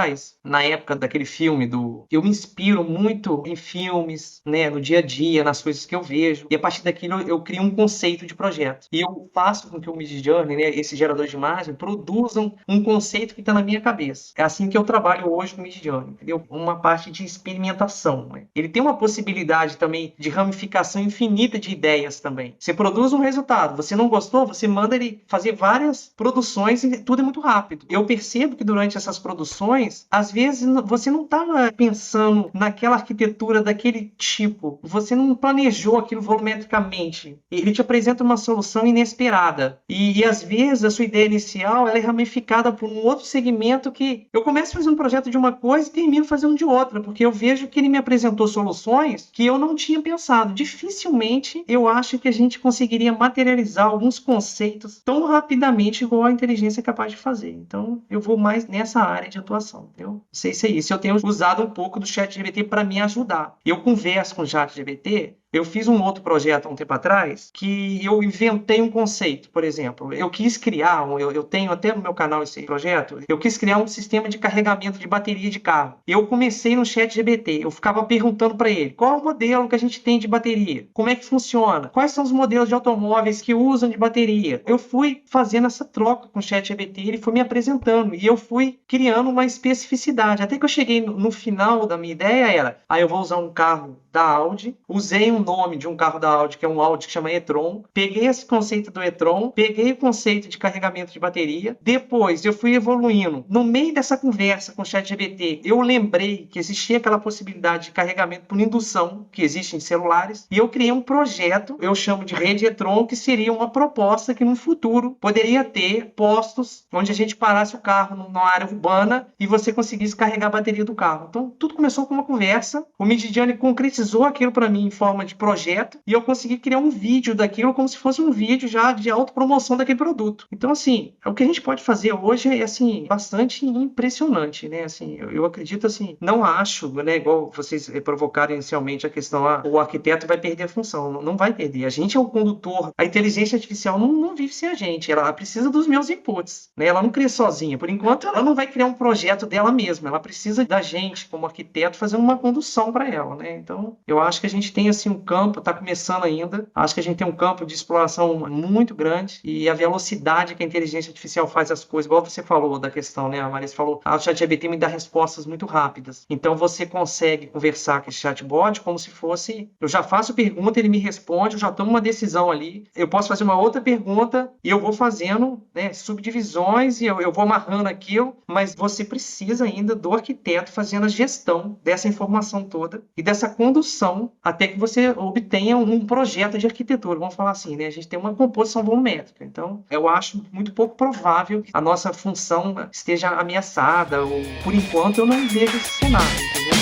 Speaker 2: na época daquele filme eu me inspiro muito em filmes, né, no dia a dia, nas coisas que eu vejo, e a partir daquilo eu crio um conceito de projeto. E eu faço com que o Midjourney, né, esse gerador de imagem, produzam um conceito que está na minha cabeça. É assim que eu trabalho hoje com o Midjourney, entendeu? Uma parte de experimentação, né? Ele tem uma possibilidade também de ramificação infinita de ideias também. Você produz um resultado, você não gostou, você manda ele fazer várias produções e tudo é muito rápido. Eu percebo que durante essas produções, às vezes você não estava pensando naquela arquitetura daquele tipo, você não planejou aquilo volumetricamente. Ele te apresenta uma solução inesperada. E às vezes a sua ideia inicial ela é ramificada por um outro segmento que eu começo a fazer um projeto de uma coisa e termino fazendo de outra, porque eu vejo que ele me apresentou soluções que eu não tinha pensado. Dificilmente eu acho que a gente conseguiria materializar alguns conceitos tão rapidamente igual a inteligência é capaz de fazer. Então eu vou mais nessa área de atuação. Não sei se é isso. Eu tenho usado um pouco do ChatGPT para me ajudar. Eu converso com o ChatGPT. Eu fiz um outro projeto há um tempo atrás que eu inventei um conceito, por exemplo. Eu quis criar, eu tenho até no meu canal esse projeto, eu quis criar um sistema de carregamento de bateria de carro. Eu comecei no ChatGPT, eu ficava perguntando para ele, qual é o modelo que a gente tem de bateria? Como é que funciona? Quais são os modelos de automóveis que usam de bateria? Eu fui fazendo essa troca com o ChatGPT, ele foi me apresentando e eu fui criando uma especificidade. Até que eu cheguei no final da minha ideia era, eu vou usar um carro da Audi, usei um nome de um carro da Audi, que é um Audi que chama e-tron, peguei esse conceito do e-tron, peguei o conceito de carregamento de bateria, depois eu fui evoluindo. No meio dessa conversa com o ChatGPT, eu lembrei que existia aquela possibilidade de carregamento por indução, que existe em celulares, e eu criei um projeto, eu chamo de rede e-tron, que seria uma proposta que no futuro poderia ter postos onde a gente parasse o carro numa área urbana e você conseguisse carregar a bateria do carro. Então, tudo começou com uma conversa, o Midjourney concretizou aquilo para mim em forma de projeto e eu consegui criar um vídeo daquilo como se fosse um vídeo já de autopromoção daquele produto. Então, assim, o que a gente pode fazer hoje é, assim, bastante impressionante, né? Assim, eu acredito, assim, não acho, né, igual vocês provocaram inicialmente a questão, o arquiteto vai perder a função. Não vai perder. A gente é o condutor. A inteligência artificial não vive sem a gente. Ela precisa dos meus inputs, né? Ela não cria sozinha. Por enquanto, ela não vai criar um projeto dela mesma. Ela precisa da gente, como arquiteto, fazer uma condução para ela, né? Então, eu acho que a gente tem, assim, um campo, está começando ainda. Acho que a gente tem um campo de exploração muito grande e a velocidade que a inteligência artificial faz as coisas, igual você falou da questão, né? A Marisa falou, o ChatGPT me dá respostas muito rápidas. Então, você consegue conversar com esse chatbot como se fosse, eu já faço pergunta, ele me responde, eu já tomo uma decisão ali, eu posso fazer uma outra pergunta e eu vou fazendo, né, subdivisões e eu vou amarrando aquilo, mas você precisa ainda do arquiteto fazendo a gestão dessa informação toda e dessa condução até que você obtenha um projeto de arquitetura, vamos falar assim, né? A gente tem uma composição volumétrica, então eu acho muito pouco provável que a nossa função esteja ameaçada, ou por enquanto eu não vejo esse cenário, entendeu?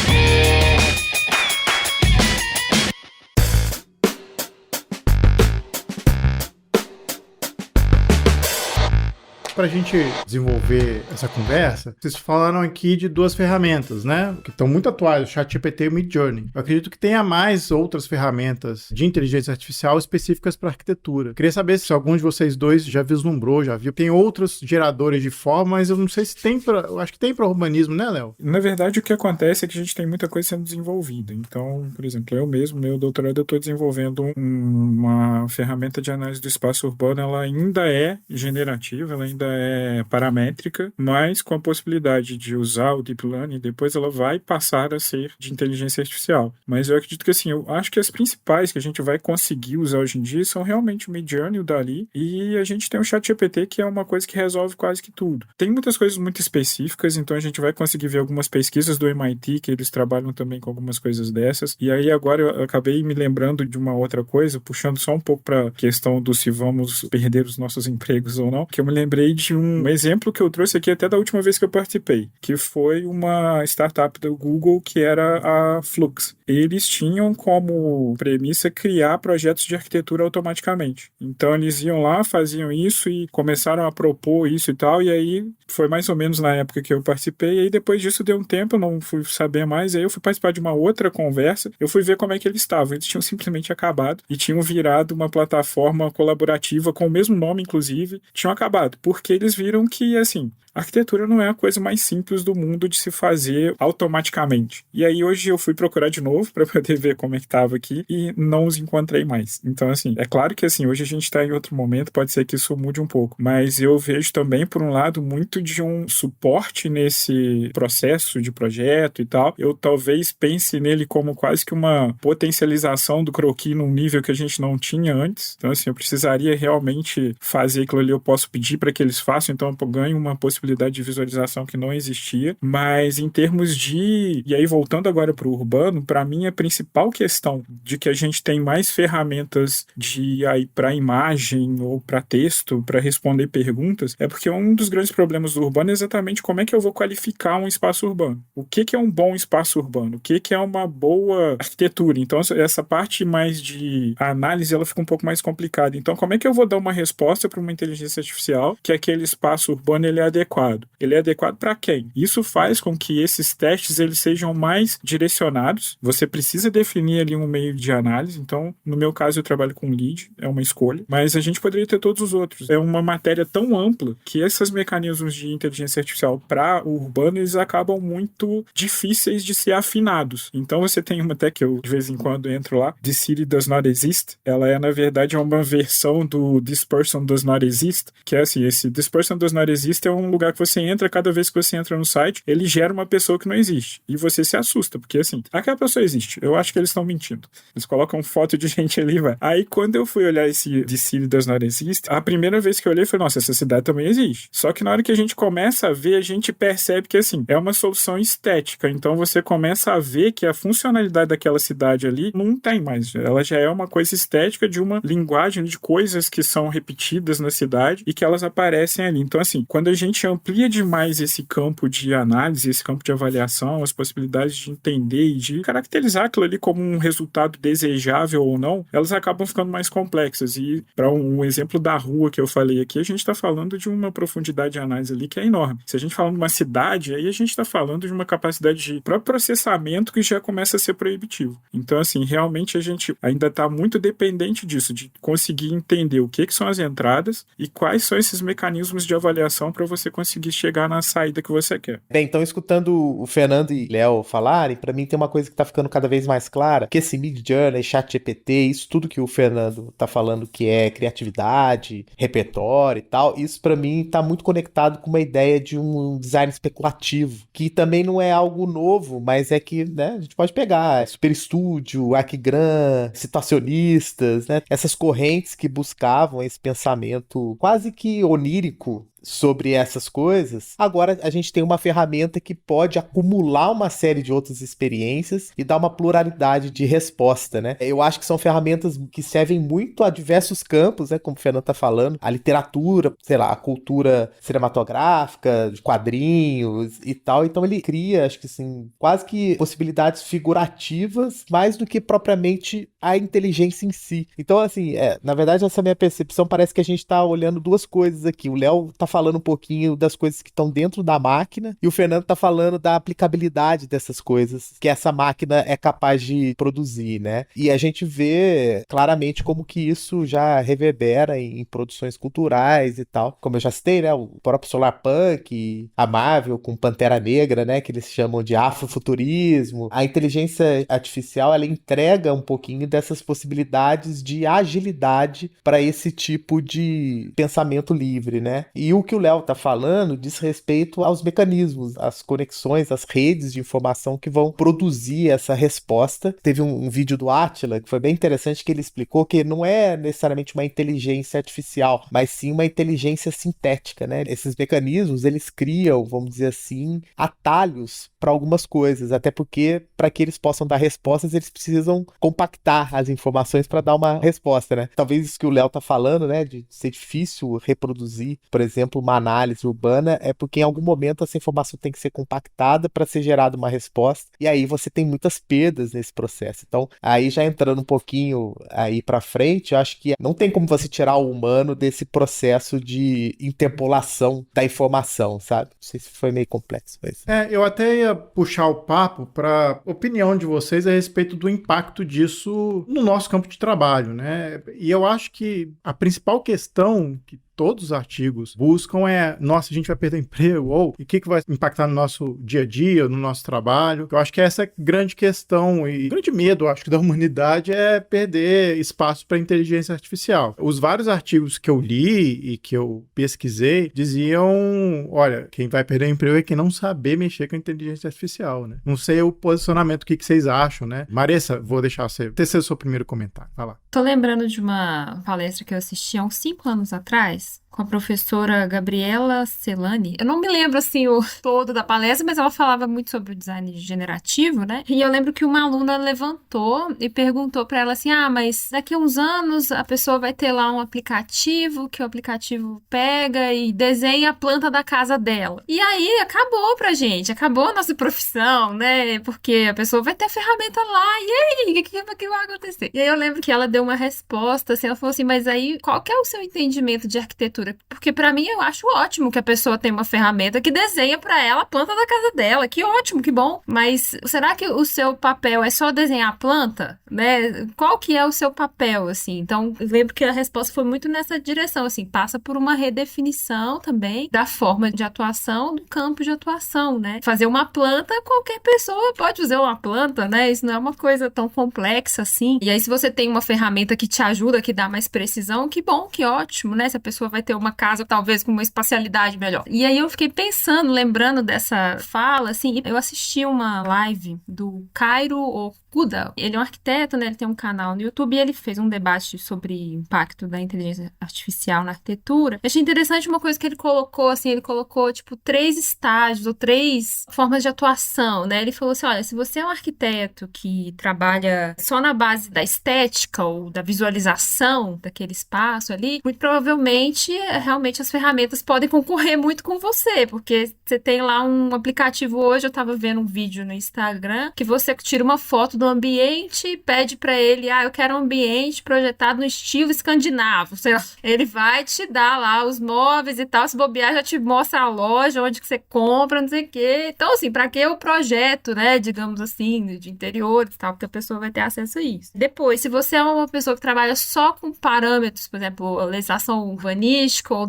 Speaker 1: Para a gente desenvolver essa conversa, vocês falaram aqui de duas ferramentas, né? Que estão muito atuais, o ChatGPT e o Midjourney. Eu acredito que tenha mais outras ferramentas de inteligência artificial específicas para arquitetura. Queria saber se algum de vocês dois já vislumbrou, já viu. Tem outros geradores de forma, mas eu não sei se tem para... Eu acho que tem para urbanismo, né, Léo?
Speaker 3: Na verdade, o que acontece é que a gente tem muita coisa sendo desenvolvida. Então, por exemplo, eu mesmo, meu doutorado, eu estou desenvolvendo uma ferramenta de análise do espaço urbano. Ela ainda é generativa, ela ainda é paramétrica, mas com a possibilidade de usar o Deep Learning, depois ela vai passar a ser de inteligência artificial. Mas eu acredito que, assim, eu acho que as principais que a gente vai conseguir usar hoje em dia são realmente o Midjourney, o DALL-E, e a gente tem o ChatGPT, que é uma coisa que resolve quase que tudo. Tem muitas coisas muito específicas, então a gente vai conseguir ver algumas pesquisas do MIT, que eles trabalham também com algumas coisas dessas. E aí agora eu acabei me lembrando de uma outra coisa, puxando só um pouco para a questão do se vamos perder os nossos empregos ou não, que eu me lembrei de um exemplo que eu trouxe aqui até da última vez que eu participei, que foi uma startup do Google que era a Flux. Eles tinham como premissa criar projetos de arquitetura automaticamente. Então eles iam lá, faziam isso e começaram a propor isso e tal, e aí foi mais ou menos na época que eu participei, e aí depois disso deu um tempo, eu não fui saber mais, aí eu fui participar de uma outra conversa, eu fui ver como é que eles estavam. Eles tinham simplesmente acabado e tinham virado uma plataforma colaborativa com o mesmo nome, inclusive, tinham acabado, porque eles viram que, assim, a arquitetura não é a coisa mais simples do mundo de se fazer automaticamente. E aí hoje eu fui procurar de novo para poder ver como é que estava aqui e não os encontrei mais. Então, assim, é claro que, assim, hoje a gente está em outro momento, pode ser que isso mude um pouco, mas eu vejo também, por um lado, muito de um suporte nesse processo de projeto e tal. Eu talvez pense nele como quase que uma potencialização do croquis num nível que a gente não tinha antes. Então, assim, eu precisaria realmente fazer aquilo ali, eu posso pedir para que eles façam, então eu ganho uma possibilidade de visualização que não existia, mas em termos de... E aí, voltando agora para o urbano, para mim a principal questão de que a gente tem mais ferramentas de aí para imagem ou para texto, para responder perguntas, é porque um dos grandes problemas do urbano é exatamente como é que eu vou qualificar um espaço urbano. O que é um bom espaço urbano? O que é uma boa arquitetura? Então, essa parte mais de análise, ela fica um pouco mais complicada. Então, como é que eu vou dar uma resposta para uma inteligência artificial que aquele espaço urbano ele é adequado? Ele é adequado para quem? Isso faz com que esses testes eles sejam mais direcionados. Você precisa definir ali um meio de análise. Então, no meu caso, eu trabalho com lead, é uma escolha, mas a gente poderia ter todos os outros. É uma matéria tão ampla que esses mecanismos de inteligência artificial para o urbano, eles acabam muito difíceis de ser afinados. Então, você tem uma até que eu de vez em quando entro lá, The City Does Not Exist. Ela é, na verdade, uma versão do This Person Does Not Exist, que é assim, esse This Person Does Not Exist é um lugar que você entra, cada vez que você entra no site, ele gera uma pessoa que não existe. E você se assusta, porque assim, aquela pessoa existe. Eu acho que eles estão mentindo. Eles colocam foto de gente ali, vai. Aí, quando eu fui olhar esse The City Does Not Exist, a primeira vez que eu olhei, foi, nossa, essa cidade também existe. Só que na hora que a gente começa a ver, a gente percebe que, assim, é uma solução estética. Então, você começa a ver que a funcionalidade daquela cidade ali não tem mais. Ela já é uma coisa estética de uma linguagem de coisas que são repetidas na cidade e que elas aparecem ali. Então, assim, quando a gente amplia demais esse campo de análise, esse campo de avaliação, as possibilidades de entender e de caracterizar aquilo ali como um resultado desejável ou não, elas acabam ficando mais complexas. E para um exemplo da rua que eu falei aqui, a gente está falando de uma profundidade de análise ali que é enorme. Se a gente fala de uma cidade, aí a gente está falando de uma capacidade de próprio processamento que já começa a ser proibitivo. Então, assim, realmente a gente ainda está muito dependente disso, de conseguir entender o que são as entradas e quais são esses mecanismos de avaliação para você conseguir chegar na saída que você quer.
Speaker 5: Bem, então escutando o Fernando e Léo falarem, para mim tem uma coisa que tá ficando cada vez mais clara, que esse Midjourney, ChatGPT, isso tudo que o Fernando tá falando que é criatividade, repertório e tal, isso para mim tá muito conectado com uma ideia de um design especulativo, que também não é algo novo, mas é que, né, a gente pode pegar Super Studio, Arquigram, situacionistas, né, essas correntes que buscavam esse pensamento quase que onírico sobre essas coisas. Agora a gente tem uma ferramenta que pode acumular uma série de outras experiências e dar uma pluralidade de resposta, né? Eu acho que são ferramentas que servem muito a diversos campos, né? Como o Fernando tá falando, a literatura, sei lá, a cultura cinematográfica, de quadrinhos e tal. Então ele cria, acho que assim, quase que possibilidades figurativas mais do que propriamente a inteligência em si. Então, assim, na verdade, essa minha percepção parece que a gente tá olhando duas coisas aqui. O Léo tá falando um pouquinho das coisas que estão dentro da máquina e o Fernando tá falando da aplicabilidade dessas coisas que essa máquina é capaz de produzir, né? E a gente vê claramente como que isso já reverbera em produções culturais e tal. Como eu já citei, né? O próprio Solarpunk, a Marvel com Pantera Negra, né? Que eles chamam de afrofuturismo. A inteligência artificial, ela entrega um pouquinho dessas possibilidades de agilidade para esse tipo de pensamento livre, né? E o que o Léo tá falando diz respeito aos mecanismos, às conexões, às redes de informação que vão produzir essa resposta. Teve um vídeo do Átila que foi bem interessante, que ele explicou que não é necessariamente uma inteligência artificial, mas sim uma inteligência sintética, né? Esses mecanismos, eles criam, vamos dizer assim, atalhos para algumas coisas, até porque para que eles possam dar respostas, eles precisam compactar as informações para dar uma resposta, né? Talvez isso que o Léo tá falando, né, de ser difícil reproduzir, por exemplo, uma análise urbana, é porque em algum momento essa informação tem que ser compactada para ser gerada uma resposta, e aí você tem muitas perdas nesse processo. Então, aí já entrando um pouquinho aí para frente, eu acho que não tem como você tirar o humano desse processo de interpolação da informação, sabe? Não sei se foi meio complexo, mas...
Speaker 1: Eu até ia puxar o papo para opinião de vocês a respeito do impacto disso no nosso campo de trabalho, né? E eu acho que a principal questão que todos os artigos buscam nossa, a gente vai perder emprego, ou o que vai impactar no nosso dia a dia, no nosso trabalho. Eu acho que essa é a grande questão e grande medo, acho que, da humanidade é perder espaço para inteligência artificial. Os vários artigos que eu li e que eu pesquisei diziam, olha, quem vai perder emprego é quem não saber mexer com a inteligência artificial, né? Não sei o posicionamento, o que vocês acham, né? Maressa, vou deixar você tecer o seu primeiro comentário. Vai lá.
Speaker 4: Tô lembrando de uma palestra que eu assisti há uns 5 anos atrás, com a professora Gabriela Celani. Eu não me lembro, assim, o todo da palestra, mas ela falava muito sobre o design generativo, né? E eu lembro que uma aluna levantou e perguntou pra ela assim, mas daqui a uns anos a pessoa vai ter lá um aplicativo, que o aplicativo pega e desenha a planta da casa dela. E aí acabou pra gente, acabou a nossa profissão, né? Porque a pessoa vai ter a ferramenta lá, e aí, o que vai acontecer? E aí eu lembro que ela deu uma resposta, assim, ela falou assim, mas aí, qual que é o seu entendimento de arquitetura? Porque pra mim eu acho ótimo que a pessoa tem uma ferramenta que desenha pra ela a planta da casa dela, que ótimo, que bom. Mas será que o seu papel é só desenhar a planta, né? Qual que é o seu papel, assim? Então, eu lembro que a resposta foi muito nessa direção, assim, passa por uma redefinição também da forma de atuação, do campo de atuação, né? Fazer uma planta, qualquer pessoa pode fazer uma planta, né? Isso não é uma coisa tão complexa assim. E aí, se você tem uma ferramenta que te ajuda, que dá mais precisão, que bom, que ótimo, né? Se a pessoa vai ter uma casa, talvez, com uma espacialidade melhor. E aí eu fiquei pensando, lembrando dessa fala, assim, eu assisti uma live do Cairo Okuda. Ele é um arquiteto, né? Ele tem um canal no YouTube e ele fez um debate sobre o impacto da inteligência artificial na arquitetura. Eu achei interessante uma coisa que ele colocou, assim, ele colocou, tipo, 3 estágios ou 3 formas de atuação, né? Ele falou assim, olha, se você é um arquiteto que trabalha só na base da estética ou da visualização daquele espaço ali, muito provavelmente realmente as ferramentas podem concorrer muito com você, porque você tem lá um aplicativo hoje, eu tava vendo um vídeo no Instagram, que você tira uma foto do ambiente e pede pra ele, eu quero um ambiente projetado no estilo escandinavo, sei lá. Ele vai te dar lá os móveis e tal, se bobear já te mostra a loja, onde que você compra, não sei o quê. Então, assim, pra que o projeto, né, digamos assim, de interiores e tal, porque a pessoa vai ter acesso a isso. Depois, se você é uma pessoa que trabalha só com parâmetros, por exemplo, legislação urbanística, ou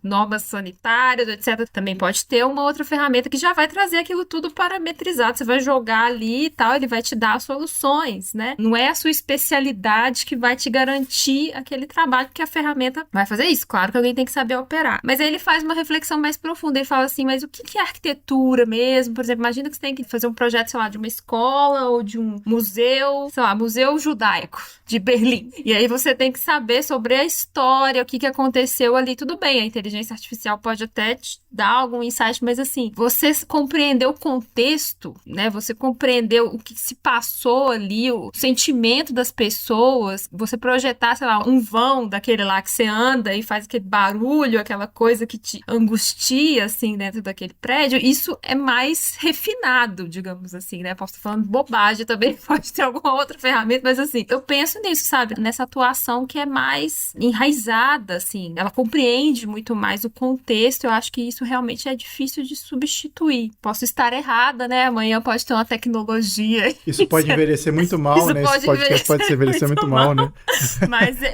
Speaker 4: normas sanitárias, etc., também pode ter uma outra ferramenta que já vai trazer aquilo tudo parametrizado. Você vai jogar ali e tal, ele vai te dar soluções, né? Não é a sua especialidade que vai te garantir aquele trabalho, porque a ferramenta vai fazer isso. Claro que alguém tem que saber operar. Mas aí ele faz uma reflexão mais profunda. Ele fala assim, mas o que é arquitetura mesmo? Por exemplo, imagina que você tem que fazer um projeto, sei lá, de uma escola ou de um museu, sei lá, Museu Judaico de Berlim. E aí você tem que saber sobre a história, o que aconteceu ali. Tudo bem, a inteligência artificial pode até te dar algum insight, mas assim, você compreendeu o contexto, né? Você compreendeu o que se passou ali, o sentimento das pessoas, você projetar, sei lá, um vão daquele lá que você anda e faz aquele barulho, aquela coisa que te angustia, assim, dentro daquele prédio, isso é mais refinado, digamos assim, né? Posso estar falando bobagem também, pode ter alguma outra ferramenta, mas assim, eu penso nisso, sabe? Nessa atuação que é mais enraizada, assim, ela compreende muito mais o contexto, eu acho que isso realmente é difícil de substituir. Posso estar errada, né? Amanhã pode ter uma tecnologia.
Speaker 1: Isso pode envelhecer muito mal, né? Esse podcast pode envelhecer muito mal, né?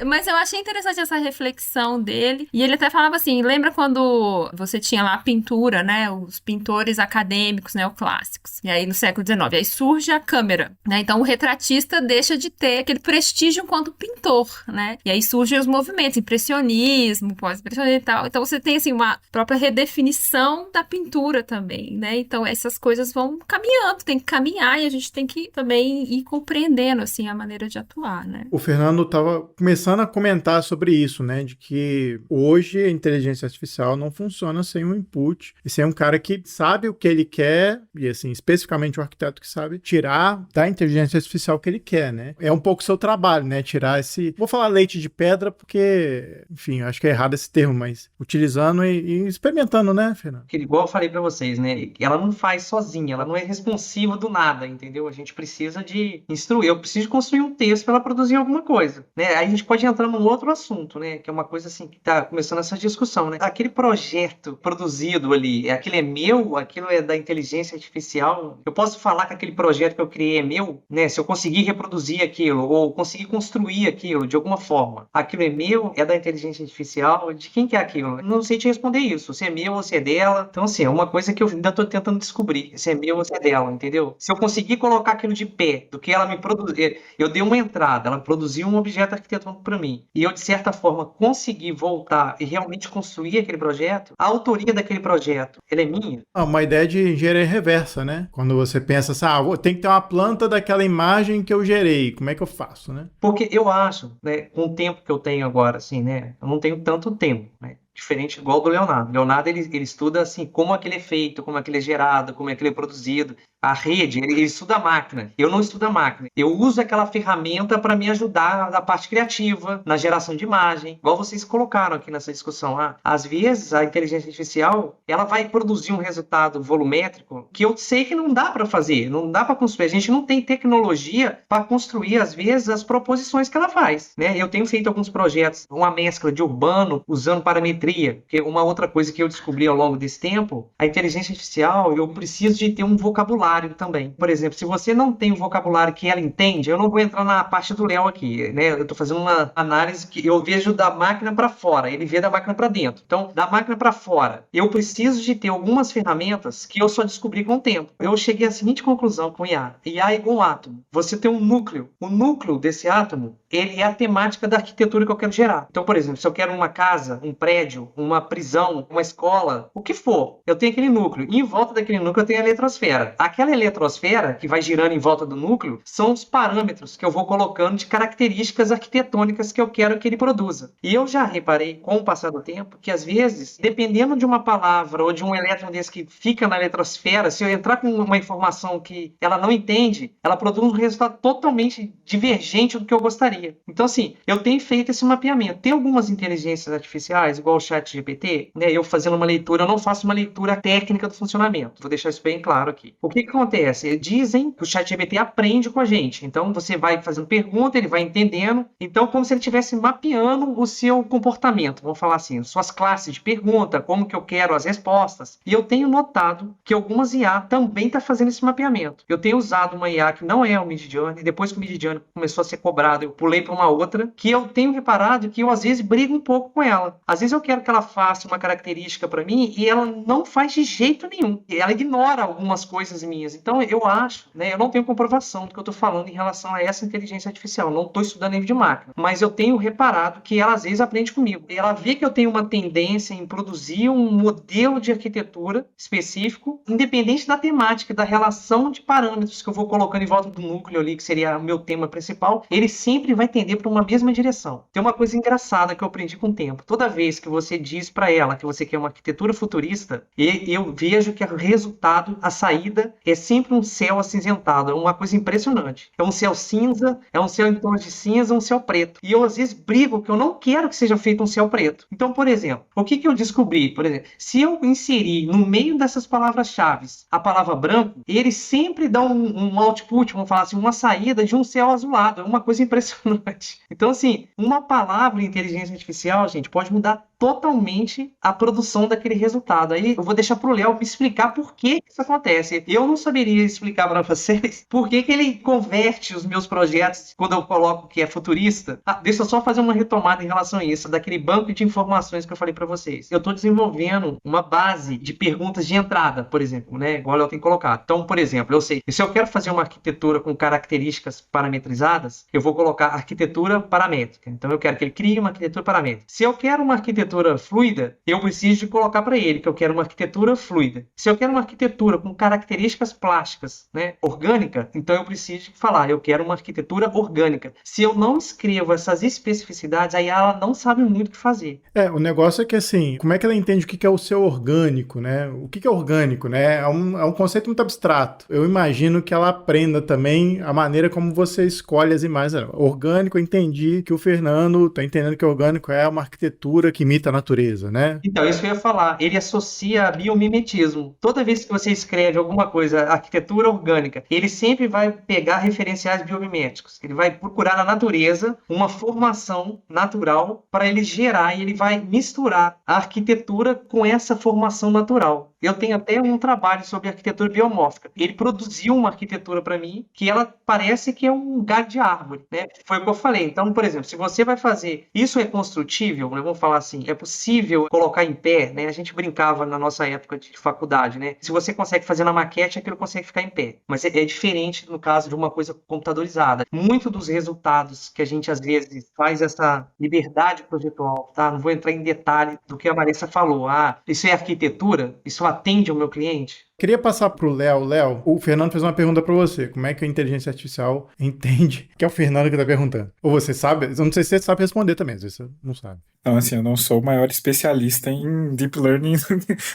Speaker 4: Mas eu achei interessante essa reflexão dele. E ele até falava assim, lembra quando você tinha lá a pintura, né? Os pintores acadêmicos neoclássicos. E aí no século XIX, aí surge a câmera, né? Então o retratista deixa de ter aquele prestígio enquanto pintor, né? E aí surgem os movimentos, impressionismo, pós-impressionismo e tal. Então você tem assim uma própria redefinição da pintura também, né? Então essas coisas vão caminhando, tem que caminhar e a gente tem que também ir compreendendo assim a maneira de atuar, né?
Speaker 1: O Fernando estava começando a comentar sobre isso, né? De que hoje a inteligência artificial não funciona sem um input e sem um cara que sabe o que ele quer, e assim, especificamente o arquiteto que sabe tirar da inteligência artificial o que ele quer, né? É um pouco seu trabalho, né? Tirar esse... Vou falar leite de pedra porque, enfim, acho que é errado esse termo, mas utilizando e experimentando, né, Fernando?
Speaker 2: Igual eu falei pra vocês, né? Ela não faz sozinha, ela não é responsiva do nada, entendeu? A gente precisa de instruir, eu preciso construir um texto para ela produzir alguma coisa, né? Aí a gente pode entrar num outro assunto, né? Que é uma coisa assim que tá começando essa discussão, né? Aquele projeto produzido ali, aquilo é meu? Aquilo é da inteligência artificial? Eu posso falar que aquele projeto que eu criei é meu, né? Se eu conseguir reproduzir aquilo ou conseguir construir aquilo de alguma forma, aquilo é meu? É da inteligência artificial? De quem que é aquilo? Eu não sei te responder isso, se é meu ou se é dela. Então, assim, é uma coisa que eu ainda tô tentando descobrir, se é meu ou se é dela, entendeu? Se eu conseguir colocar aquilo de pé, do que ela me produzir, eu dei uma entrada, ela produziu um objeto arquitetônico para mim, e eu, de certa forma, consegui voltar e realmente construir aquele projeto, a autoria daquele projeto, ela é minha?
Speaker 1: Uma ideia de engenharia reversa, né? Quando você pensa assim, tem que ter uma planta daquela imagem que eu gerei, como é que eu faço, né?
Speaker 2: Porque eu acho, né, com o tempo que eu tenho agora, assim, né, eu não tenho tanto tempo, né? Diferente igual do Leonardo. Leonardo, ele estuda assim, como aquele é feito, como aquele é gerado, como aquele é produzido. A rede, ele estuda a máquina. Eu não estudo a máquina. Eu uso aquela ferramenta para me ajudar na parte criativa, na geração de imagem. Igual vocês colocaram aqui nessa discussão. Às vezes, a inteligência artificial, ela vai produzir um resultado volumétrico que eu sei que não dá para fazer, não dá para construir. A gente não tem tecnologia para construir, às vezes, as proposições que ela faz, né? Eu tenho feito alguns projetos, uma mescla de urbano, usando parametria. Porque uma outra coisa que eu descobri ao longo desse tempo, a inteligência artificial, eu preciso de ter um vocabulário também. Por exemplo, se você não tem um vocabulário que ela entende, eu não vou entrar na parte do Léo aqui, né? Eu estou fazendo uma análise que eu vejo da máquina para fora, ele vê da máquina para dentro. Então, da máquina para fora, eu preciso de ter algumas ferramentas que eu só descobri com o tempo. Eu cheguei à seguinte conclusão com IA. IA é igual um átomo. Você tem um núcleo. O núcleo desse átomo, ele é a temática da arquitetura que eu quero gerar. Então, por exemplo, se eu quero uma casa, um prédio, prédio, uma prisão, uma escola, o que for. Eu tenho aquele núcleo. E em volta daquele núcleo eu tenho a eletrosfera. Aquela eletrosfera que vai girando em volta do núcleo são os parâmetros que eu vou colocando de características arquitetônicas que eu quero que ele produza. E eu já reparei, com o passar do tempo, que às vezes, dependendo de uma palavra ou de um elétron desse que fica na eletrosfera, se eu entrar com uma informação que ela não entende, ela produz um resultado totalmente divergente do que eu gostaria. Então, assim, eu tenho feito esse mapeamento. Tem algumas inteligências artificiais, igual o ChatGPT, né? Eu fazendo uma leitura, eu não faço uma leitura técnica do funcionamento. Vou deixar isso bem claro aqui. O que acontece? Dizem que o ChatGPT aprende com a gente. Então, você vai fazendo pergunta, ele vai entendendo. Então, como se ele estivesse mapeando o seu comportamento. Vamos falar assim, suas classes de pergunta, como que eu quero as respostas. E eu tenho notado que algumas IA também estão fazendo esse mapeamento. Eu tenho usado uma IA que não é o Midjourney. Depois que o Midjourney começou a ser cobrado, eu pulei para uma outra, que eu tenho reparado que eu, às vezes, brigo um pouco com ela. Às vezes eu quero que ela faça uma característica para mim e ela não faz de jeito nenhum. Ela ignora algumas coisas minhas. Então, eu acho, né, eu não tenho comprovação do que eu estou falando em relação a essa inteligência artificial. Não estou estudando nível de máquina. Mas eu tenho reparado que ela, às vezes, aprende comigo. Ela vê que eu tenho uma tendência em produzir um modelo de arquitetura específico, independente da temática, da relação de parâmetros que eu vou colocando em volta do núcleo ali, que seria o meu tema principal, ele sempre vai tender para uma mesma direção. Tem uma coisa engraçada que eu aprendi com o tempo. Toda vez que você diz para ela que você quer uma arquitetura futurista, eu vejo que o resultado, a saída, é sempre um céu acinzentado. É uma coisa impressionante. É um céu cinza, é um céu em tons de cinza, um céu preto. E eu, às vezes, brigo que eu não quero que seja feito um céu preto. Então, por exemplo, o que eu descobri? Por exemplo, se eu inserir no meio dessas palavras-chave a palavra branco, ele sempre dá um output, vamos falar assim, uma saída de um céu azulado. É uma coisa impressionante. Então, assim, uma palavra em inteligência artificial, gente, pode mudar totalmente a produção daquele resultado. Aí eu vou deixar pro Léo me explicar por que isso acontece. Eu não saberia explicar para vocês por que ele converte os meus projetos quando eu coloco que é futurista. Deixa eu só fazer uma retomada em relação a isso, daquele banco de informações que eu falei para vocês. Eu estou desenvolvendo uma base de perguntas de entrada, por exemplo, né? Igual o Léo tem colocado. Então, por exemplo, eu sei, se eu quero fazer uma arquitetura com características parametrizadas, eu vou colocar arquitetura paramétrica. Então, eu quero que ele crie uma arquitetura paramétrica. Se eu quero uma arquitetura fluida, eu preciso de colocar para ele que eu quero uma arquitetura fluida. Se eu quero uma arquitetura com características plásticas, né, orgânica, então eu preciso falar, eu quero uma arquitetura orgânica. Se eu não escrevo essas especificidades, aí ela não sabe muito o que fazer.
Speaker 1: O negócio é que assim, como é que ela entende o que é o seu orgânico, né? O que é orgânico, né? É um conceito muito abstrato. Eu imagino que ela aprenda também a maneira como você escolhe as imagens. Orgânico, eu entendi que o Fernando tá entendendo que orgânico é uma arquitetura que imita a natureza, né?
Speaker 2: Então, isso que eu ia falar. Ele associa a biomimetismo. Toda vez que você escreve alguma coisa, arquitetura orgânica, ele sempre vai pegar referenciais biomiméticos. Ele vai procurar na natureza uma formação natural para ele gerar, e ele vai misturar a arquitetura com essa formação natural. Eu tenho até um trabalho sobre arquitetura biomórfica. Ele produziu uma arquitetura para mim que ela parece que é um galho de árvore, né? Foi o que eu falei. Então, por exemplo, se você vai fazer... Isso é construtível, né? Vamos falar assim, é possível colocar em pé, né? A gente brincava na nossa época de faculdade, né? Se você consegue fazer na maquete, aquilo consegue ficar em pé. Mas é diferente no caso de uma coisa computadorizada. Muito dos resultados que a gente, às vezes, faz essa liberdade projetual, tá? Não vou entrar em detalhe do que a Marissa falou. Isso é arquitetura? Isso atende ao meu cliente?
Speaker 1: Queria passar pro Léo. Léo, o Fernando fez uma pergunta para você. Como é que a inteligência artificial entende que é o Fernando que tá perguntando? Ou você sabe? Eu não sei se você sabe responder também, às vezes você não sabe.
Speaker 3: Não, assim, eu não sou o maior especialista em deep learning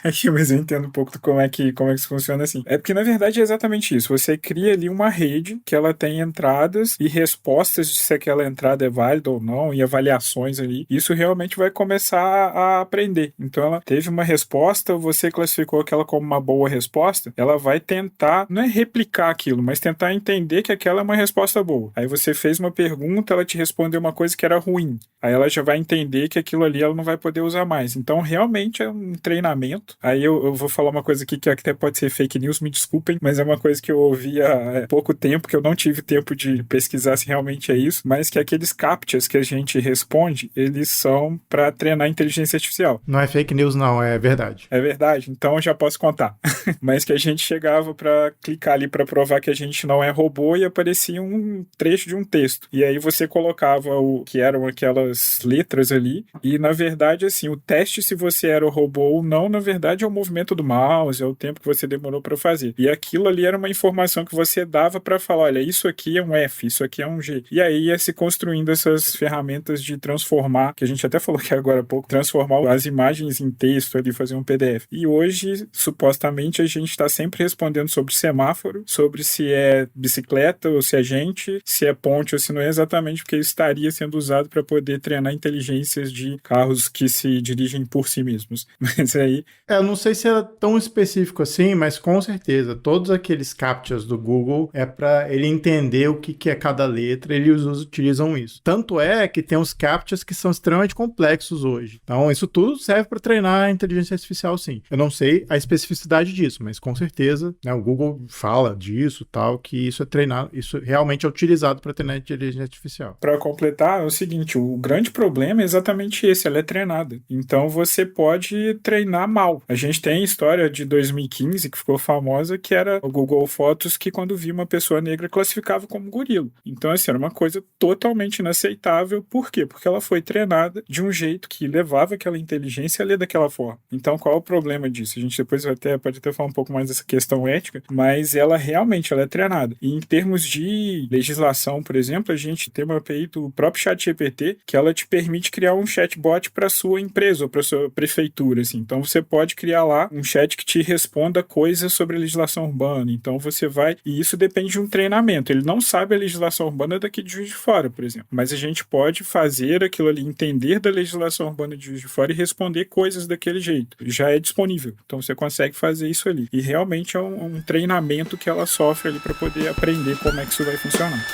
Speaker 3: aqui, mas eu entendo um pouco de como é que isso funciona assim. É porque, na verdade, é exatamente isso. Você cria ali uma rede que ela tem entradas e respostas de se aquela entrada é válida ou não, e avaliações ali. Isso realmente vai começar a aprender. Então, ela teve uma resposta, você classificou aquela como uma boa resposta, ela vai tentar, não é replicar aquilo, mas tentar entender que aquela é uma resposta boa. Aí você fez uma pergunta, ela te respondeu uma coisa que era ruim. Aí ela já vai entender que aquilo ali ela não vai poder usar mais. Então, realmente é um treinamento. Aí eu vou falar uma coisa aqui que até pode ser fake news, me desculpem, mas é uma coisa que eu ouvi há pouco tempo, que eu não tive tempo de pesquisar se realmente é isso, mas que aqueles captchas que a gente responde, eles são para treinar inteligência artificial.
Speaker 1: Não é fake news, não, é verdade.
Speaker 3: É verdade? Então eu já posso contar. mas que a gente chegava para clicar ali para provar que a gente não é robô e aparecia um trecho de um texto. E aí você colocava o que eram aquelas letras ali e, na verdade, assim, o teste se você era o robô ou não, na verdade, é o movimento do mouse, é o tempo que você demorou para fazer. E aquilo ali era uma informação que você dava para falar, olha, isso aqui é um F, isso aqui é um G. E aí ia se construindo essas ferramentas de transformar, que a gente até falou aqui agora há pouco, transformar as imagens em texto ali, fazer um PDF. E hoje, supostamente, a gente está sempre respondendo sobre semáforo, sobre se é bicicleta ou se é gente, se é ponte ou se não é, exatamente porque isso estaria sendo usado para poder treinar inteligências de carros que se dirigem por si mesmos. Mas aí...
Speaker 1: Eu não sei se é tão específico assim, mas com certeza, todos aqueles captchas do Google é para ele entender o que é cada letra, eles utilizam isso. Tanto é que tem uns captchas que são extremamente complexos hoje. Então, isso tudo serve para treinar a inteligência artificial, sim. Eu não sei a especificidade disso, mas com certeza, né, o Google fala disso, tal, que isso é treinado, isso realmente é utilizado para treinar a inteligência artificial.
Speaker 3: Para completar, é o seguinte, o grande problema é exatamente esse, ela é treinada. Então, você pode treinar mal. A gente tem a história de 2015, que ficou famosa, que era o Google Fotos, que quando via uma pessoa negra, classificava como gorila. Então, assim, era uma coisa totalmente inaceitável. Por quê? Porque ela foi treinada de um jeito que levava aquela inteligência a ler daquela forma. Então, qual é o problema disso? A gente depois pode até falar um pouco mais dessa questão ética, mas ela realmente ela é treinada. E em termos de legislação, por exemplo, a gente tem uma API do próprio ChatGPT que ela te permite criar um chatbot para sua empresa ou para sua prefeitura, assim. Então, você pode criar lá um chat que te responda coisas sobre a legislação urbana. Então, você vai... E isso depende de um treinamento. Ele não sabe a legislação urbana daqui de Juiz de Fora, por exemplo. Mas a gente pode fazer aquilo ali, entender da legislação urbana de Juiz de Fora e responder coisas daquele jeito. Já é disponível. Então, você consegue fazer isso ali. E realmente é um treinamento que ela sofre ali para poder aprender como é que isso vai funcionar.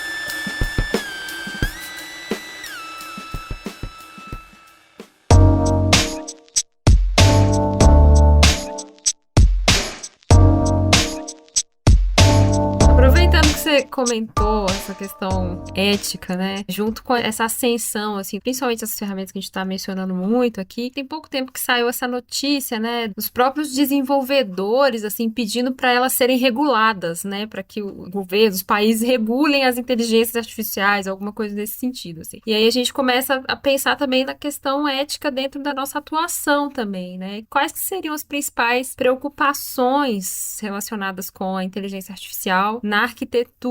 Speaker 4: Você comentou essa questão ética, né? Junto com essa ascensão, assim, principalmente essas ferramentas que a gente tá mencionando muito aqui. Tem pouco tempo que saiu essa notícia, né? Dos próprios desenvolvedores, assim, pedindo para elas serem reguladas, né? Para que o governo, os países regulem as inteligências artificiais, alguma coisa nesse sentido, assim. E aí a gente começa a pensar também na questão ética dentro da nossa atuação também, né? Quais que seriam as principais preocupações relacionadas com a inteligência artificial na arquitetura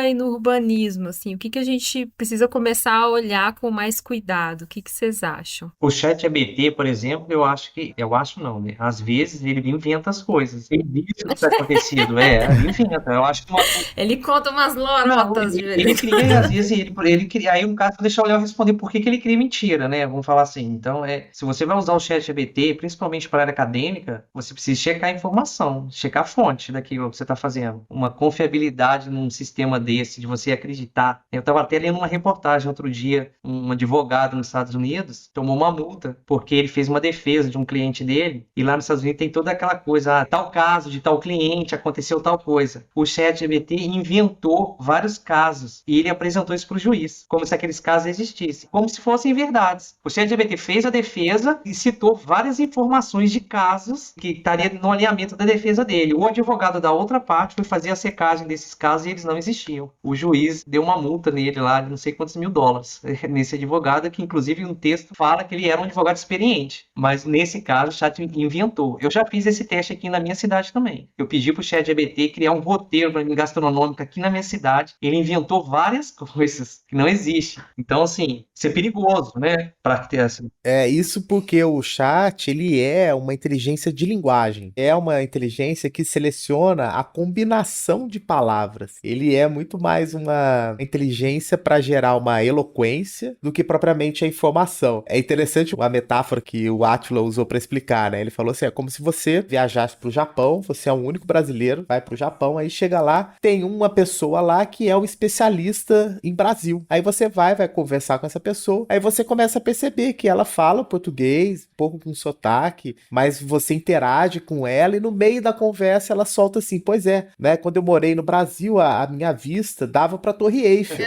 Speaker 4: e no urbanismo, assim, o que a gente precisa começar a olhar com mais cuidado? O que vocês acham?
Speaker 2: O ChatGPT, por exemplo, eu acho não, né? Às vezes ele inventa as coisas. Ele diz o que está acontecido, ele inventa. Eu acho que
Speaker 4: ele conta umas lorotas.
Speaker 2: Ele cria, às vezes, ele cria. Aí o cara deixa eu responder por que ele cria mentira, né? Vamos falar assim. Então, se você vai usar o ChatGPT, principalmente para a área acadêmica, você precisa checar a informação, checar a fonte daquilo que você está fazendo. Uma confiabilidade num sistema desse, de você acreditar. Eu estava até lendo uma reportagem outro dia, um advogado nos Estados Unidos tomou uma multa porque ele fez uma defesa de um cliente dele e lá nos Estados Unidos tem toda aquela coisa, tal caso de tal cliente, aconteceu tal coisa. O ChatGPT inventou vários casos e ele apresentou isso para o juiz, como se aqueles casos existissem, como se fossem verdades. O ChatGPT fez a defesa e citou várias informações de casos que estariam no alinhamento da defesa dele. O advogado da outra parte foi fazer a secagem desses casos e eles não existiam. O juiz deu uma multa nele lá de não sei quantos $1.000 nesse advogado, que inclusive um texto fala que ele era um advogado experiente, mas nesse caso o chat inventou. Eu já fiz esse teste aqui na minha cidade também. Eu pedi pro ChatGPT criar um roteiro para mim gastronômico aqui na minha cidade. Ele inventou várias coisas que não existem. Então, assim, isso é perigoso, né? Para ter assim.
Speaker 5: É isso porque o chat, ele é uma inteligência de linguagem. É uma inteligência que seleciona a combinação de palavras. Ele é muito mais uma inteligência para gerar uma eloquência do que propriamente a informação. É interessante a metáfora que o Átila usou para explicar, né? Ele falou assim, é como se você viajasse pro Japão, você é o único brasileiro, vai pro Japão, aí chega lá, tem uma pessoa lá que é um especialista em Brasil. Aí você vai conversar com essa pessoa, aí você começa a perceber que ela fala português, um pouco com sotaque, mas você interage com ela e no meio da conversa ela solta assim, pois é, né? Quando eu morei no Brasil, a minha vista dava pra Torre Eiffel.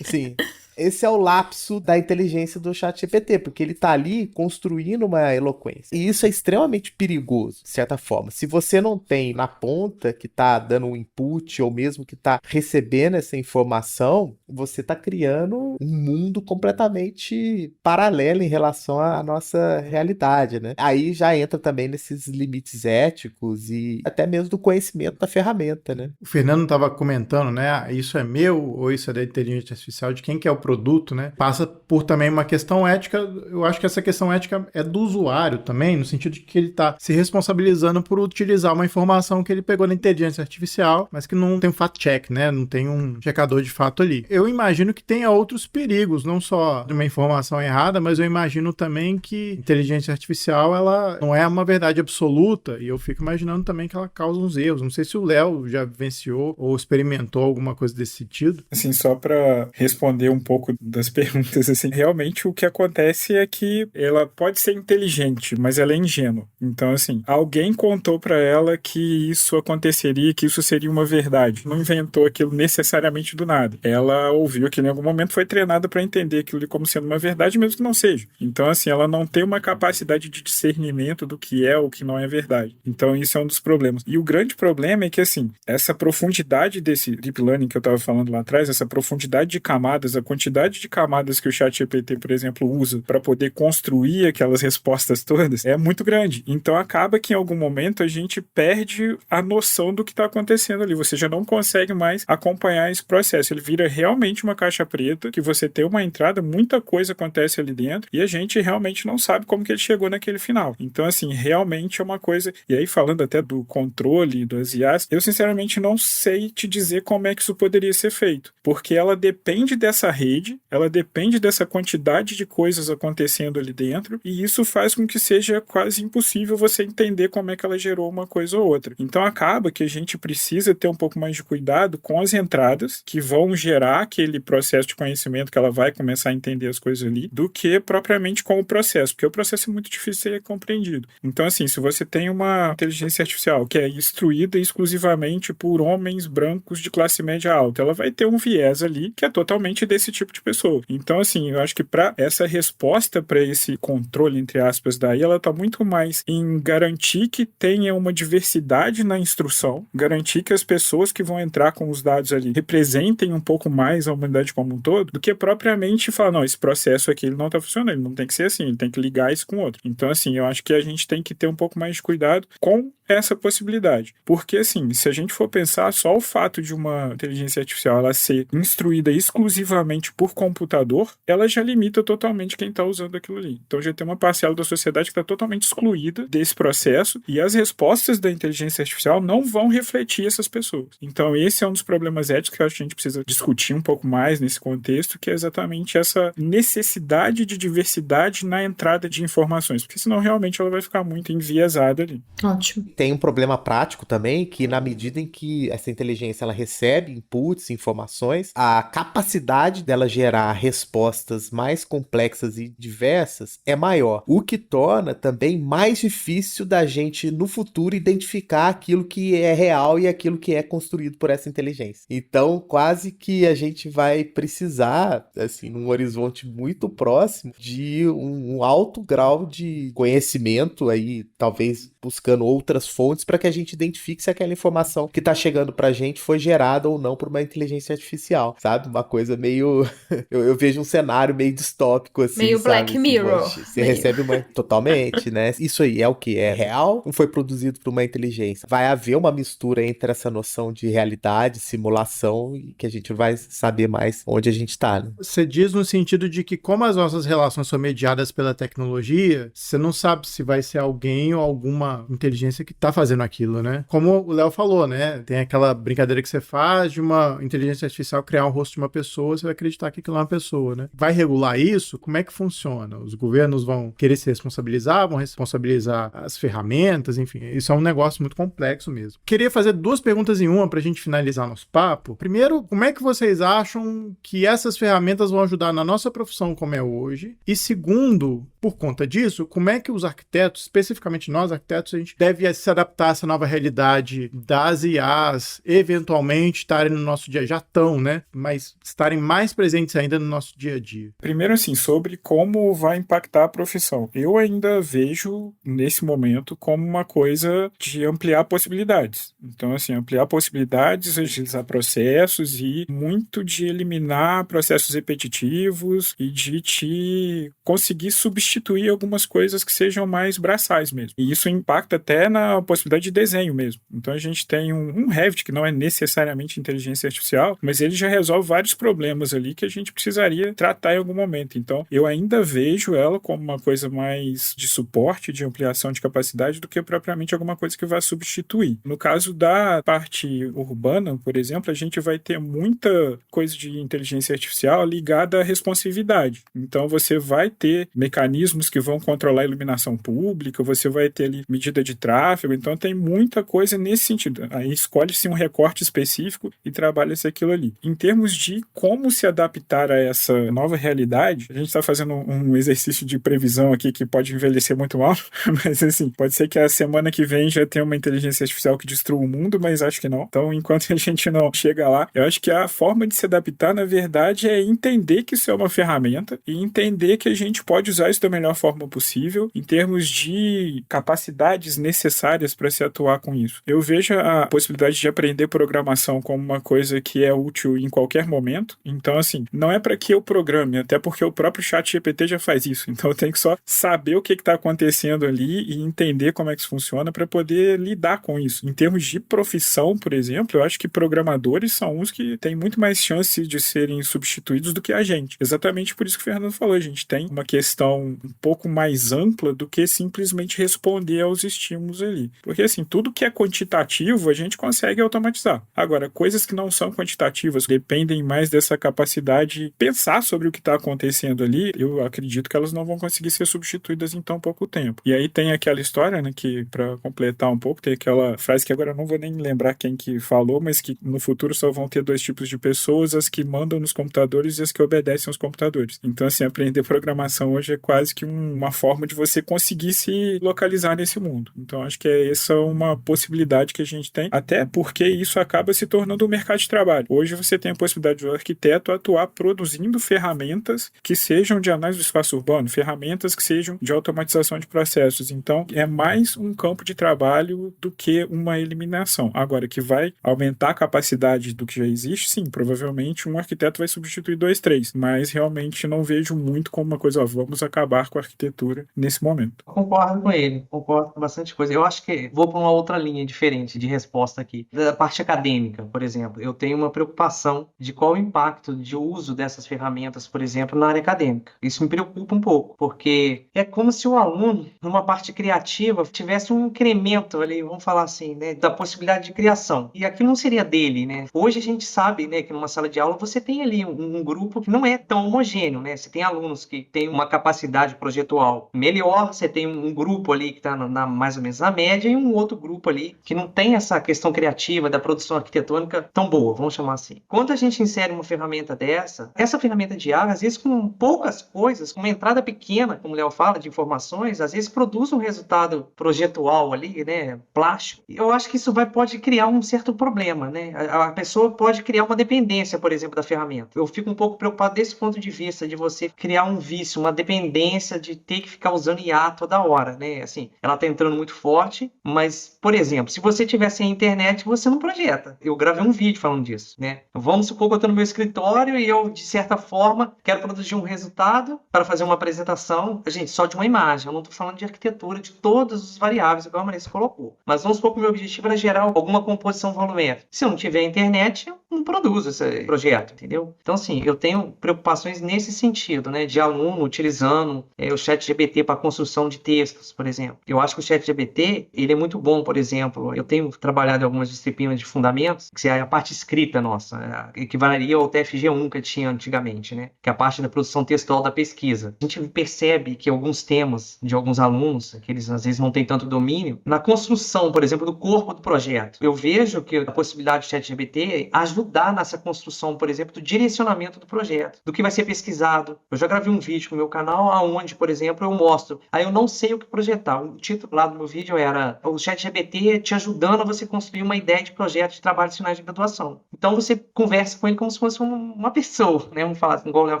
Speaker 5: Sim. Esse é o lapso da inteligência do ChatGPT, porque ele tá ali construindo uma eloquência. E isso é extremamente perigoso, de certa forma. Se você não tem na ponta que tá dando um input, ou mesmo que tá recebendo essa informação, você tá criando um mundo completamente paralelo em relação à nossa realidade, né? Aí já entra também nesses limites éticos e até mesmo do conhecimento da ferramenta, né?
Speaker 1: O Fernando estava comentando, né? Isso é meu ou isso é da inteligência artificial, de quem que é o produto, né? Passa por também uma questão ética. Eu acho que essa questão ética é do usuário também, no sentido de que ele está se responsabilizando por utilizar uma informação que ele pegou na inteligência artificial, mas que não tem um fact-check, né? Não tem um checador de fato ali. Eu imagino que tenha outros perigos, não só de uma informação errada, mas eu imagino também que inteligência artificial, ela não é uma verdade absoluta, e eu fico imaginando também que ela causa uns erros. Não sei se o Léo já vivenciou ou experimentou alguma coisa desse sentido.
Speaker 3: Assim, só para responder um pouco das perguntas, assim, realmente o que acontece é que ela pode ser inteligente, mas ela é ingênua. Então, assim, alguém contou para ela que isso aconteceria, que isso seria uma verdade. Não inventou aquilo necessariamente do nada. Ela ouviu aquilo em algum momento, foi treinada para entender aquilo como sendo uma verdade, mesmo que não seja. Então, assim, ela não tem uma capacidade de discernimento do que é ou que não é verdade. Então, isso é um dos problemas. E o grande problema é que, assim, essa profundidade desse deep learning que eu estava falando lá atrás, essa profundidade de camadas, a quantidade de camadas que o ChatGPT, por exemplo, usa para poder construir aquelas respostas todas, é muito grande. Então, acaba que em algum momento a gente perde a noção do que está acontecendo ali. Você já não consegue mais acompanhar esse processo. Ele vira realmente uma caixa preta, que você tem uma entrada, muita coisa acontece ali dentro, e a gente realmente não sabe como que ele chegou naquele final. Então, assim, realmente é uma coisa... E aí, falando até do controle das IAs, eu sinceramente não sei te dizer como é que isso poderia ser feito, porque ela depende dessa rede, ela depende dessa quantidade de coisas acontecendo ali dentro, e isso faz com que seja quase impossível você entender como é que ela gerou uma coisa ou outra. Então, acaba que a gente precisa ter um pouco mais de cuidado com as entradas que vão gerar aquele processo de conhecimento que ela vai começar a entender as coisas ali, do que propriamente com o processo, porque o processo é muito difícil de ser compreendido. Então, assim, se você tem uma inteligência artificial que é instruída exclusivamente por homens brancos de classe média alta, ela vai ter um viés ali que é totalmente desse tipo de pessoa. Então, assim, eu acho que para essa resposta, para esse controle, entre aspas, daí, ela está muito mais em garantir que tenha uma diversidade na instrução, garantir que as pessoas que vão entrar com os dados ali representem um pouco mais a humanidade como um todo, do que propriamente falar, não, esse processo aqui ele não está funcionando, ele não tem que ser assim, ele tem que ligar isso com outro. Então, assim, eu acho que a gente tem que ter um pouco mais de cuidado com essa possibilidade. Porque, assim, se a gente for pensar, só o fato de uma inteligência artificial ela ser instruída exclusivamente por computador, ela já limita totalmente quem está usando aquilo ali. Então já tem uma parcela da sociedade que está totalmente excluída desse processo, e as respostas da inteligência artificial não vão refletir essas pessoas. Então esse é um dos problemas éticos que eu acho que a gente precisa discutir um pouco mais nesse contexto, que é exatamente essa necessidade de diversidade na entrada de informações, porque senão realmente ela vai ficar muito enviesada ali.
Speaker 4: Ótimo.
Speaker 5: Tem um problema prático também, que na medida em que essa inteligência ela recebe inputs, informações, a capacidade dela gerar respostas mais complexas e diversas é maior, o que torna também mais difícil da gente no futuro identificar aquilo que é real e aquilo que é construído por essa inteligência. Então, quase que a gente vai precisar, assim, num horizonte muito próximo, de um alto grau de conhecimento aí, talvez buscando outras fontes para que a gente identifique se aquela informação que está chegando pra gente foi gerada ou não por uma inteligência artificial, sabe? Uma coisa meio... eu vejo um cenário meio distópico, assim,
Speaker 4: meio
Speaker 5: sabe?
Speaker 4: Black Mirror.
Speaker 5: Assim, você recebe uma... Totalmente, né? Isso aí é o que? É real ou foi produzido por uma inteligência? Vai haver uma mistura entre essa noção de realidade, simulação, e que a gente vai saber mais onde a gente tá, né?
Speaker 1: Você diz no sentido de que, como as nossas relações são mediadas pela tecnologia, você não sabe se vai ser alguém ou alguma inteligência que tá fazendo aquilo, né? Como o Léo falou, né? Tem aquela brincadeira que você faz de uma inteligência artificial criar um rosto de uma pessoa, você vai acreditar que aquilo é uma pessoa, né? Vai regular isso? Como é que funciona? Os governos vão querer se responsabilizar, vão responsabilizar as ferramentas, enfim, isso é um negócio muito complexo mesmo. Queria fazer duas perguntas em uma pra gente finalizar nosso papo. Primeiro, como é que vocês acham que essas ferramentas vão ajudar na nossa profissão como é hoje? E segundo, Por conta disso, como é que os arquitetos, especificamente nós arquitetos, a gente deve se adaptar a essa nova realidade das IAs, eventualmente estarem no nosso dia, já estão, né? Mas estarem mais presentes ainda no nosso dia a dia?
Speaker 3: Primeiro, assim, sobre como vai impactar a profissão. Eu ainda vejo, nesse momento, como uma coisa de ampliar possibilidades. Então, assim, ampliar possibilidades, agilizar processos e muito de eliminar processos repetitivos e de te conseguir substituir algumas coisas que sejam mais braçais mesmo. E isso impacta até na possibilidade de desenho mesmo. Então, a gente tem um Revit, que não é necessariamente inteligência artificial, mas ele já resolve vários problemas ali que a gente precisaria tratar em algum momento. Então, eu ainda vejo ela como uma coisa mais de suporte, de ampliação de capacidade, do que propriamente alguma coisa que vai substituir. No caso da parte urbana, por exemplo, a gente vai ter muita coisa de inteligência artificial ligada à responsividade. Então, você vai ter mecanismos que vão controlar a iluminação pública, você vai ter ali medida de tráfego, então tem muita coisa nesse sentido. Aí escolhe-se um recorte específico e trabalha-se aquilo ali. Em termos de como se adaptar a essa nova realidade, a gente está fazendo um exercício de previsão aqui que pode envelhecer muito mal, mas assim, pode ser que a semana que vem já tenha uma inteligência artificial que destrua o mundo, mas acho que não. Então, enquanto a gente não chega lá, eu acho que a forma de se adaptar, na verdade, é entender que isso é uma ferramenta e entender que a gente pode usar isso da melhor forma possível em termos de capacidades necessárias para se atuar com isso. Eu vejo a possibilidade de aprender programação como uma coisa que é útil em qualquer momento. Então, assim, não é para que eu programe, até porque o próprio ChatGPT já faz isso. Então, eu tenho que só saber o que está acontecendo ali e entender como é que isso funciona para poder lidar com isso. Em termos de profissão, por exemplo, eu acho que programadores são uns que têm muito mais chance de serem substituídos do que a gente. Exatamente por isso que o Fernando falou. A gente tem uma questão um pouco mais ampla do que simplesmente responder aos estímulos ali. Porque, assim, tudo que é quantitativo a gente consegue automatizar. Agora, coisas que não são quantitativas, dependem mais dessa capacidade de pensar sobre o que está acontecendo ali, eu acredito que elas não vão conseguir ser substituídas em tão pouco tempo. E aí tem aquela história, né, que para completar um pouco, tem aquela frase que agora eu não vou nem lembrar quem que falou, mas que no futuro só vão ter dois tipos de pessoas, as que mandam nos computadores e as que obedecem aos computadores. Então, assim, aprender programação hoje é quase que uma forma de você conseguir se localizar nesse mundo. Então, acho que essa uma possibilidade que a gente tem, até porque isso acaba se tornando um mercado de trabalho. Hoje você tem a possibilidade do arquiteto atuar produzindo ferramentas que sejam de análise do espaço urbano, ferramentas que sejam de automatização de processos. Então, é mais um campo de trabalho do que uma eliminação. Agora, que vai aumentar a capacidade do que já existe, sim, provavelmente um arquiteto vai substituir 2, 3, mas realmente não vejo muito como uma coisa, vamos acabar com a arquitetura nesse momento.
Speaker 2: Concordo com ele, concordo com bastante coisa. Eu acho que vou para uma outra linha diferente de resposta aqui. Da parte acadêmica, por exemplo, eu tenho uma preocupação de qual o impacto de uso dessas ferramentas, por exemplo, na área acadêmica. Isso me preocupa um pouco, porque é como se o aluno, numa parte criativa, tivesse um incremento ali, vamos falar assim, né, da possibilidade de criação. E aquilo não seria dele, né? Hoje a gente sabe, né, que numa sala de aula você tem ali um grupo que não é tão homogêneo, né? Você tem alunos que têm uma capacidade projetual melhor, você tem um grupo ali que está mais ou menos na média e um outro grupo ali que não tem essa questão criativa da produção arquitetônica tão boa, vamos chamar assim. Quando a gente insere uma ferramenta dessa, essa ferramenta de IA, às vezes com poucas coisas, com uma entrada pequena, como o Léo fala, de informações, às vezes produz um resultado projetual ali, né, plástico. Eu acho que isso pode criar um certo problema, né? A pessoa pode criar uma dependência, por exemplo, da ferramenta. Eu fico um pouco preocupado desse ponto de vista, de você criar um vício, uma dependência de ter que ficar usando IA toda hora, né? Assim, ela tá entrando muito forte, mas, por exemplo, se você tivesse a internet, você não projeta. Eu gravei um vídeo falando disso, né? Vamos supor que eu tô no meu escritório e eu, de certa forma, quero produzir um resultado para fazer uma apresentação, gente, só de uma imagem. Eu não tô falando de arquitetura, de todas as variáveis, igual a Marisa colocou. Mas vamos supor que o meu objetivo era gerar alguma composição volumétrica. Se eu não tiver internet, eu não produzo esse projeto, entendeu? Então, assim, eu tenho preocupações nesse sentido, né? De aluno utilizando o ChatGPT para construção de textos, por exemplo. Eu acho que o ChatGPT, ele é muito bom, por exemplo. Eu tenho trabalhado em algumas disciplinas de fundamentos, que é a parte escrita nossa, equivaleria ao TFG1 que tinha antigamente, né? Que é a parte da produção textual da pesquisa. A gente percebe que alguns temas de alguns alunos, que eles às vezes não têm tanto domínio, na construção, por exemplo, do corpo do projeto. Eu vejo que a possibilidade do ChatGPT ajuda ajudar nessa construção, por exemplo, do direcionamento do projeto, do que vai ser pesquisado. Eu já gravei um vídeo no meu canal aonde, por exemplo, eu mostro, aí eu não sei o que projetar. O título lá do meu vídeo era o ChatGPT te ajudando a você construir uma ideia de projeto de trabalho de finais de graduação. Então você conversa com ele como se fosse uma pessoa, né? Vamos falar assim, igual o Léo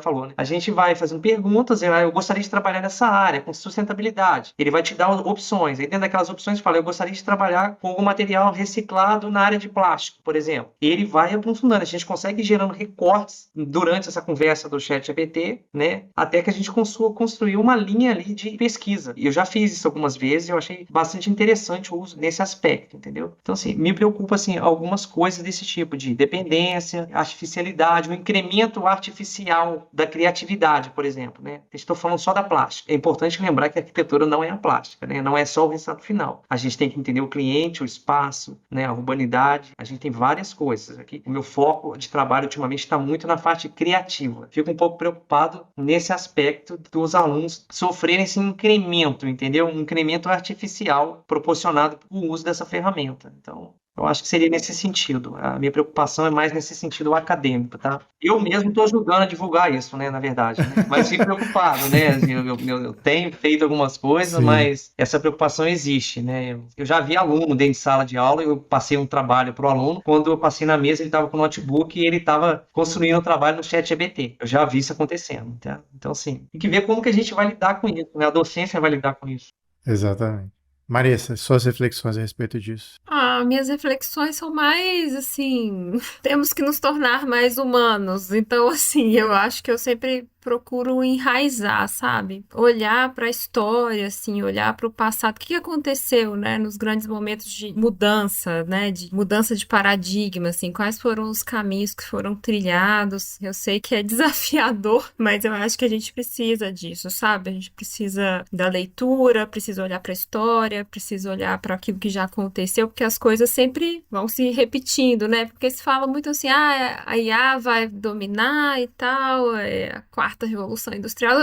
Speaker 2: falou, né? A gente vai fazendo perguntas, eu gostaria de trabalhar nessa área, com sustentabilidade. Ele vai te dar opções. Aí dentro daquelas opções fala, eu gostaria de trabalhar com algum material reciclado na área de plástico, por exemplo. E ele vai aprofundando. A gente consegue ir gerando recortes durante essa conversa do ChatGPT, né? Até que a gente consiga construir uma linha ali de pesquisa. E eu já fiz isso algumas vezes e eu achei bastante interessante o uso nesse aspecto, entendeu? Então, assim, me preocupa, assim, algumas coisas desse tipo de dependência, artificialidade, o incremento artificial da criatividade, por exemplo, né? Estou falando só da plástica. É importante lembrar que a arquitetura não é a plástica, né? Não é só o resultado final. A gente tem que entender o cliente, o espaço, né? A urbanidade. A gente tem várias coisas aqui. O meu foco de trabalho ultimamente está muito na parte criativa. Fico um pouco preocupado nesse aspecto dos alunos sofrerem esse incremento, entendeu? Um incremento artificial proporcionado pelo uso dessa ferramenta. Então, eu acho que seria nesse sentido. A minha preocupação é mais nesse sentido acadêmico, tá? Eu mesmo estou ajudando a divulgar isso, né, na verdade. Né? Mas fico preocupado, né? Assim, eu tenho feito algumas coisas,
Speaker 1: Sim.
Speaker 2: mas essa preocupação existe, né? Eu já vi aluno dentro de sala de aula, eu passei um trabalho para o aluno, quando eu passei na mesa, ele estava com o notebook e ele estava construindo o trabalho no ChatGPT. Eu já vi isso acontecendo, tá? Então, assim, tem que ver como que a gente vai lidar com isso, né? A docência vai lidar com isso.
Speaker 1: Exatamente. Marissa, suas reflexões a respeito disso.
Speaker 4: Minhas reflexões são mais, assim, temos que nos tornar mais humanos. Então, assim, eu acho que eu sempre procuro enraizar, sabe? Olhar para a história, assim, olhar para o passado. O que aconteceu, né, nos grandes momentos de mudança, né, de mudança de paradigma, assim, quais foram os caminhos que foram trilhados. Eu sei que é desafiador, mas eu acho que a gente precisa disso, sabe? A gente precisa da leitura, precisa olhar para a história, precisa olhar para aquilo que já aconteceu, porque as coisas sempre vão se repetindo, né? Porque se fala muito assim, a IA vai dominar e tal, a quarta revolução industrial,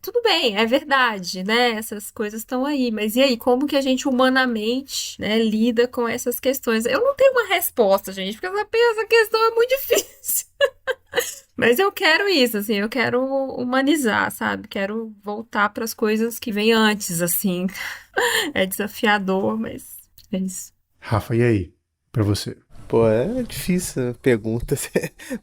Speaker 4: tudo bem, é verdade, né? Essas coisas estão aí, mas e aí, como que a gente humanamente, né, lida com essas questões? Eu não tenho uma resposta, gente, porque essa questão é muito difícil. Mas eu quero isso, assim, eu quero humanizar, sabe? Quero voltar para as coisas que vêm antes, assim. É desafiador, mas é isso.
Speaker 1: Rafa, e aí? Pra você?
Speaker 5: Pô, é difícil a pergunta,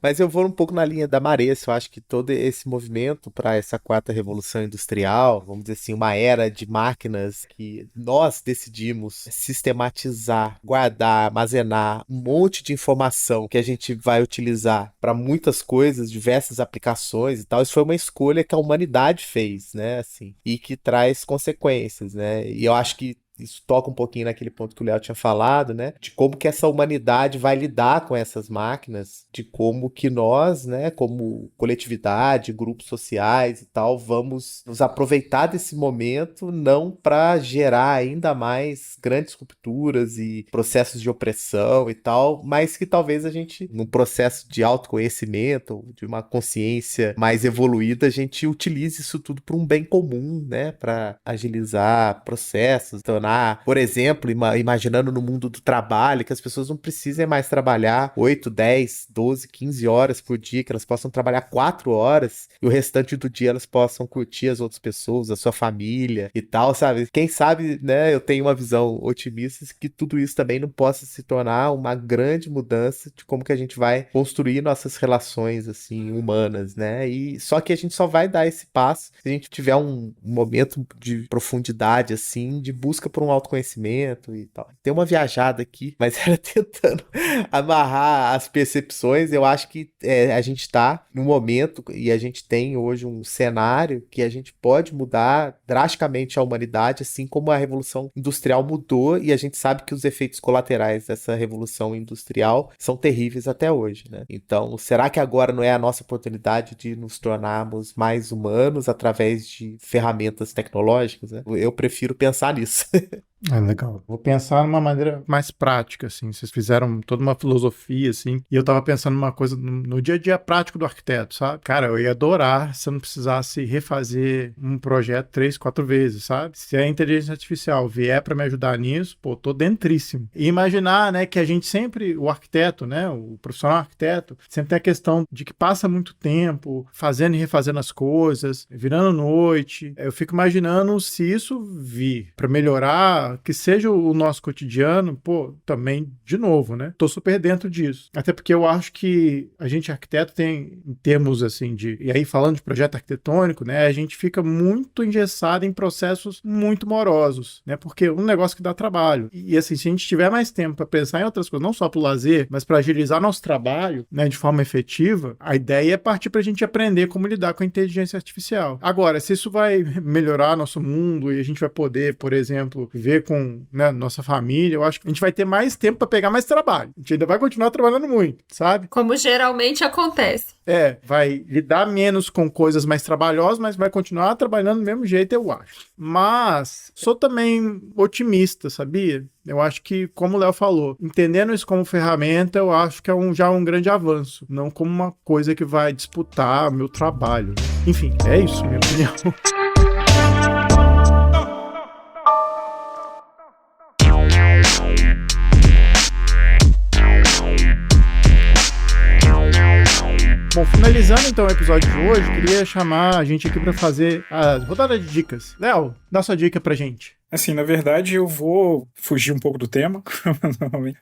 Speaker 5: mas eu vou um pouco na linha da Maressa. Eu acho que todo esse movimento para essa quarta revolução industrial, vamos dizer assim, uma era de máquinas que nós decidimos sistematizar, guardar, armazenar um monte de informação que a gente vai utilizar para muitas coisas, diversas aplicações e tal. Isso foi uma escolha que a humanidade fez, né, assim, e que traz consequências, né? E eu acho que isso toca um pouquinho naquele ponto que o Léo tinha falado, né? De como que essa humanidade vai lidar com essas máquinas, de como que nós, né, como coletividade, grupos sociais e tal, vamos nos aproveitar desse momento não para gerar ainda mais grandes rupturas e processos de opressão e tal, mas que talvez a gente, num processo de autoconhecimento, de uma consciência mais evoluída, a gente utilize isso tudo para um bem comum, né? Para agilizar processos, então, por exemplo, imaginando no mundo do trabalho, que as pessoas não precisem mais trabalhar 8, 10, 12, 15 horas por dia, que elas possam trabalhar 4 horas e o restante do dia elas possam curtir as outras pessoas, a sua família e tal, sabe? Quem sabe, né, eu tenho uma visão otimista que tudo isso também não possa se tornar uma grande mudança de como que a gente vai construir nossas relações, assim, humanas, né? E só que a gente só vai dar esse passo se a gente tiver um momento de profundidade, assim, de busca por um autoconhecimento e tal. Tem uma viajada aqui, mas era tentando amarrar as percepções. Eu acho que a gente tá num momento e a gente tem hoje um cenário que a gente pode mudar drasticamente a humanidade, assim como a Revolução Industrial mudou, e a gente sabe que os efeitos colaterais dessa Revolução Industrial são terríveis até hoje, né? Então, será que agora não é a nossa oportunidade de nos tornarmos mais humanos através de ferramentas tecnológicas, né? Eu prefiro pensar nisso.
Speaker 1: É legal. Vou pensar numa maneira mais prática, assim. Vocês fizeram toda uma filosofia, assim, e eu tava pensando numa coisa no dia a dia prático do arquiteto, sabe? Cara, eu ia adorar se eu não precisasse refazer um projeto 3, 4 vezes, sabe? Se a inteligência artificial vier para me ajudar nisso, pô, tô dentríssimo. E imaginar, né, que a gente sempre, o arquiteto, né, o profissional arquiteto, sempre tem a questão de que passa muito tempo fazendo e refazendo as coisas, virando noite. Eu fico imaginando se isso vir para melhorar, que seja o nosso cotidiano, pô, também, de novo, né? Tô super dentro disso. Até porque eu acho que a gente arquiteto tem, em termos assim de... E aí falando de projeto arquitetônico, né? A gente fica muito engessado em processos muito morosos, né? Porque é um negócio que dá trabalho. E assim, se a gente tiver mais tempo para pensar em outras coisas, não só pro lazer, mas para agilizar nosso trabalho, né, de forma efetiva, a ideia é partir pra gente aprender como lidar com a inteligência artificial. Agora, se isso vai melhorar nosso mundo e a gente vai poder, por exemplo, ver com, né, nossa família, eu acho que a gente vai ter mais tempo para pegar mais trabalho. A gente ainda vai continuar trabalhando muito, sabe?
Speaker 4: Como geralmente acontece.
Speaker 1: Vai lidar menos com coisas mais trabalhosas, mas vai continuar trabalhando do mesmo jeito, eu acho. Mas sou também otimista, sabia? Eu acho que, como o Léo falou, entendendo isso como ferramenta, eu acho que é já um grande avanço, não como uma coisa que vai disputar meu trabalho. Enfim, é isso, minha opinião. Bom, finalizando então o episódio de hoje, queria chamar a gente aqui para fazer a rodada de dicas. Léo, dá sua dica pra gente.
Speaker 3: Assim, na verdade, eu vou fugir um pouco do tema,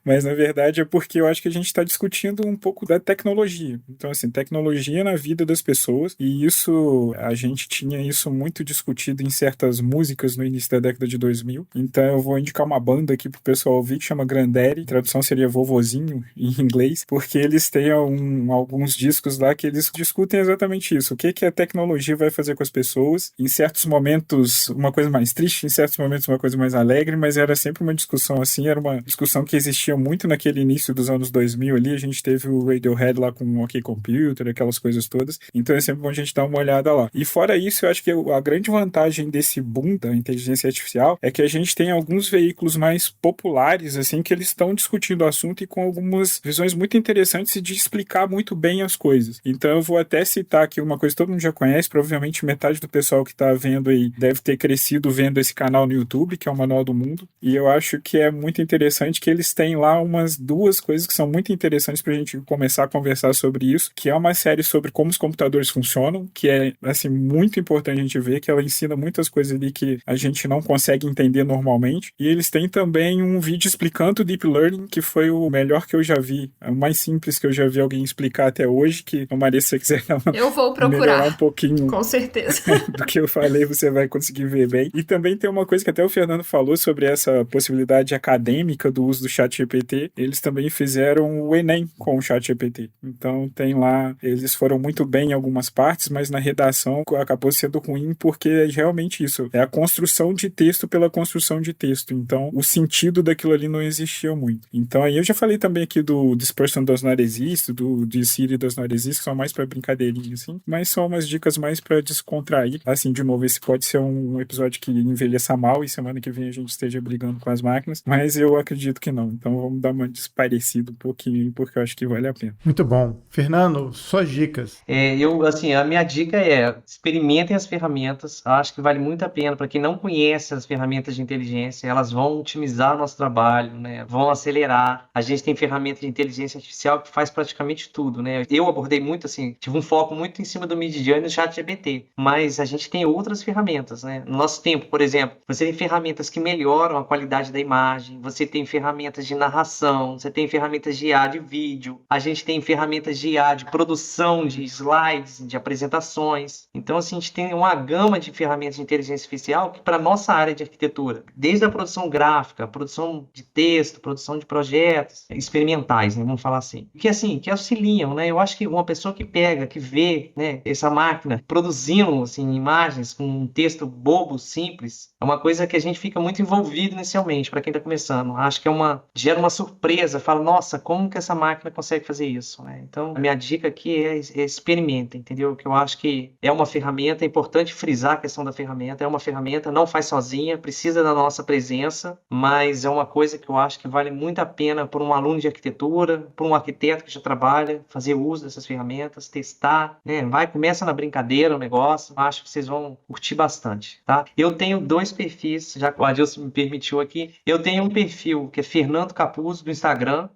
Speaker 3: mas na verdade é porque eu acho que a gente está discutindo um pouco da tecnologia. Então, assim, tecnologia na vida das pessoas, e isso, a gente tinha isso muito discutido em certas músicas no início da década de 2000. Então, eu vou indicar uma banda aqui pro pessoal ouvir que chama Grandaddy, tradução seria Vovozinho em inglês, porque eles têm alguns discos lá que eles discutem exatamente isso. O que a tecnologia vai fazer com as pessoas? Em certos momentos, uma coisa mais triste, em certos momentos uma coisa mais alegre, mas era sempre uma discussão assim, era uma discussão que existia muito naquele início dos anos 2000 ali, a gente teve o Radiohead lá com o OK Computer, aquelas coisas todas, então é sempre bom a gente dar uma olhada lá. E fora isso, eu acho que a grande vantagem desse boom da inteligência artificial é que a gente tem alguns veículos mais populares, assim, que eles estão discutindo o assunto e com algumas visões muito interessantes e de explicar muito bem as coisas. Então eu vou até citar aqui uma coisa que todo mundo já conhece, provavelmente metade do pessoal que tá vendo aí deve ter crescido vendo esse canal no YouTube, que é o Manual do Mundo, e eu acho que é muito interessante que eles têm lá umas duas coisas que são muito interessantes pra gente começar a conversar sobre isso, que é uma série sobre como os computadores funcionam, que é, assim, muito importante a gente ver, que ela ensina muitas coisas ali que a gente não consegue entender normalmente, e eles têm também um vídeo explicando o Deep Learning, que foi o melhor que eu já vi, o mais simples que eu já vi alguém explicar até hoje, que, Maria, se você quiser
Speaker 4: eu vou procurar
Speaker 3: melhorar um pouquinho
Speaker 4: com certeza
Speaker 3: do que eu falei, você vai conseguir ver bem. E também tem uma coisa que até o Fernando falou sobre essa possibilidade acadêmica do uso do ChatGPT. Eles também fizeram o Enem com o ChatGPT. Então tem lá, eles foram muito bem em algumas partes, mas na redação acabou sendo ruim porque é realmente isso. É a construção de texto pela construção de texto. Então o sentido daquilo ali não existia muito. Então aí eu já falei também aqui do This Person Does Not Exist, do This City Does Not Exist, que são mais pra brincadeirinha, assim. Mas são umas dicas mais pra descontrair. Assim, de novo, esse pode ser um episódio que envelheça mal e semana que vem a gente esteja brigando com as máquinas, mas eu acredito que não. Então vamos dar uma desparecida um pouquinho, porque eu acho que vale a pena.
Speaker 1: Muito bom. Fernando, suas dicas.
Speaker 2: A minha dica é: experimentem as ferramentas. Acho que vale muito a pena para quem não conhece as ferramentas de inteligência. Elas vão otimizar o nosso trabalho, né? Vão acelerar. A gente tem ferramenta de inteligência artificial que faz praticamente tudo, né? Eu abordei muito, assim, tive um foco muito em cima do Midjourney e do ChatGPT, mas a gente tem outras ferramentas, né? No nosso tempo, por exemplo, você tem ferramentas que melhoram a qualidade da imagem, você tem ferramentas de narração, você tem ferramentas de IA de vídeo, a gente tem ferramentas de IA de produção de slides, de apresentações. Então, assim, a gente tem uma gama de ferramentas de inteligência artificial que, para a nossa área de arquitetura, desde a produção gráfica, produção de texto, produção de projetos experimentais, né, vamos falar assim, que auxiliam, né? Eu acho que uma pessoa que pega, que vê, né, essa máquina produzindo, assim, imagens com um texto bobo, simples, é uma coisa que a gente fica muito envolvido inicialmente, para quem está começando. Acho que gera uma surpresa, fala, nossa, como que essa máquina consegue fazer isso, né? Então, a minha dica aqui é experimenta, entendeu? Que eu acho que é uma ferramenta, é importante frisar a questão da ferramenta, é uma ferramenta, não faz sozinha, precisa da nossa presença, mas é uma coisa que eu acho que vale muito a pena por um aluno de arquitetura, por um arquiteto que já trabalha, fazer uso dessas ferramentas, testar, né? Começa na brincadeira o negócio, acho que vocês vão curtir bastante, tá? Eu tenho 2 perfis, já que o Adilson me permitiu aqui, eu tenho um perfil que é Fernando Capuzzo do Instagram,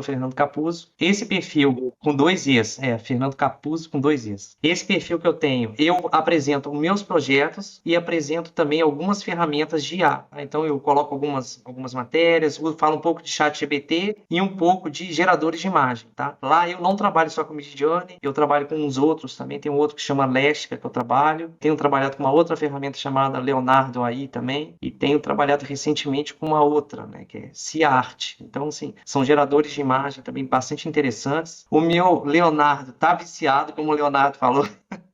Speaker 2: @Fernando Capuzzo. Esse perfil com 2 E's, Fernando Capuzzo com 2 E's. Esse perfil que eu tenho, eu apresento os meus projetos e apresento também algumas ferramentas de IA. Então eu coloco algumas matérias, falo um pouco de ChatGPT e um pouco de geradores de imagem, tá? Lá eu não trabalho só com Midjourney, eu trabalho com uns outros também, tem um outro que chama Lesca que eu trabalho, tenho trabalhado com uma outra ferramenta chamada Leonardo AI também, e tenho trabalhado recentemente com uma outra, né, que é CiArt. Então, assim, são geradores de imagem também bastante interessantes. O meu Leonardo tá viciado, como o Leonardo falou.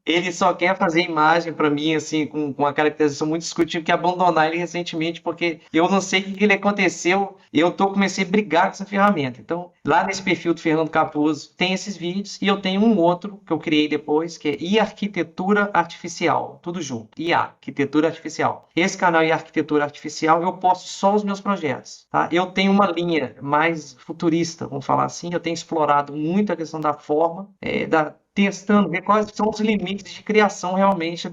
Speaker 2: Ele só quer fazer imagem para mim, assim, com uma caracterização muito discutível, que abandonar ele recentemente, porque eu não sei o que ele aconteceu, comecei a brigar com essa ferramenta. Então, lá nesse perfil do Fernando Capuzzo, tem esses vídeos, e eu tenho um outro que eu criei depois, que é IA Arquitetura Artificial, tudo junto, IA, Arquitetura Artificial. Esse canal IA Arquitetura Artificial, eu posto só os meus projetos, tá? Eu tenho uma linha mais futurista, vamos falar assim, eu tenho explorado muito a questão da forma, testando, ver quais são os limites de criação realmente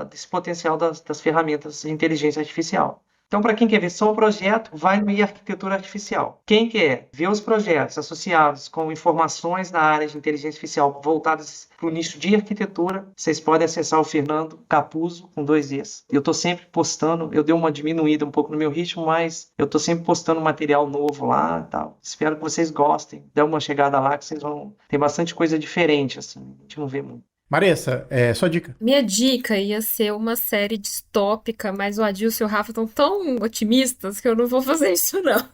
Speaker 2: desse potencial das ferramentas de inteligência artificial. Então, para quem quer ver só o projeto, vai no IA Arquitetura Artificial. Quem quer ver os projetos associados com informações na área de inteligência artificial voltadas para o nicho de arquitetura, vocês podem acessar o Fernando Capuzzo com 2 E's. Eu estou sempre postando, eu dei uma diminuída um pouco no meu ritmo, mas eu estou sempre postando material novo lá e tal. Espero que vocês gostem. Dê uma chegada lá que vocês vão ter bastante coisa diferente, assim. A gente não vê muito.
Speaker 1: Maressa, sua dica.
Speaker 4: Minha dica ia ser uma série distópica, mas o Adilson e o Rafa estão tão otimistas que eu não vou fazer isso, não.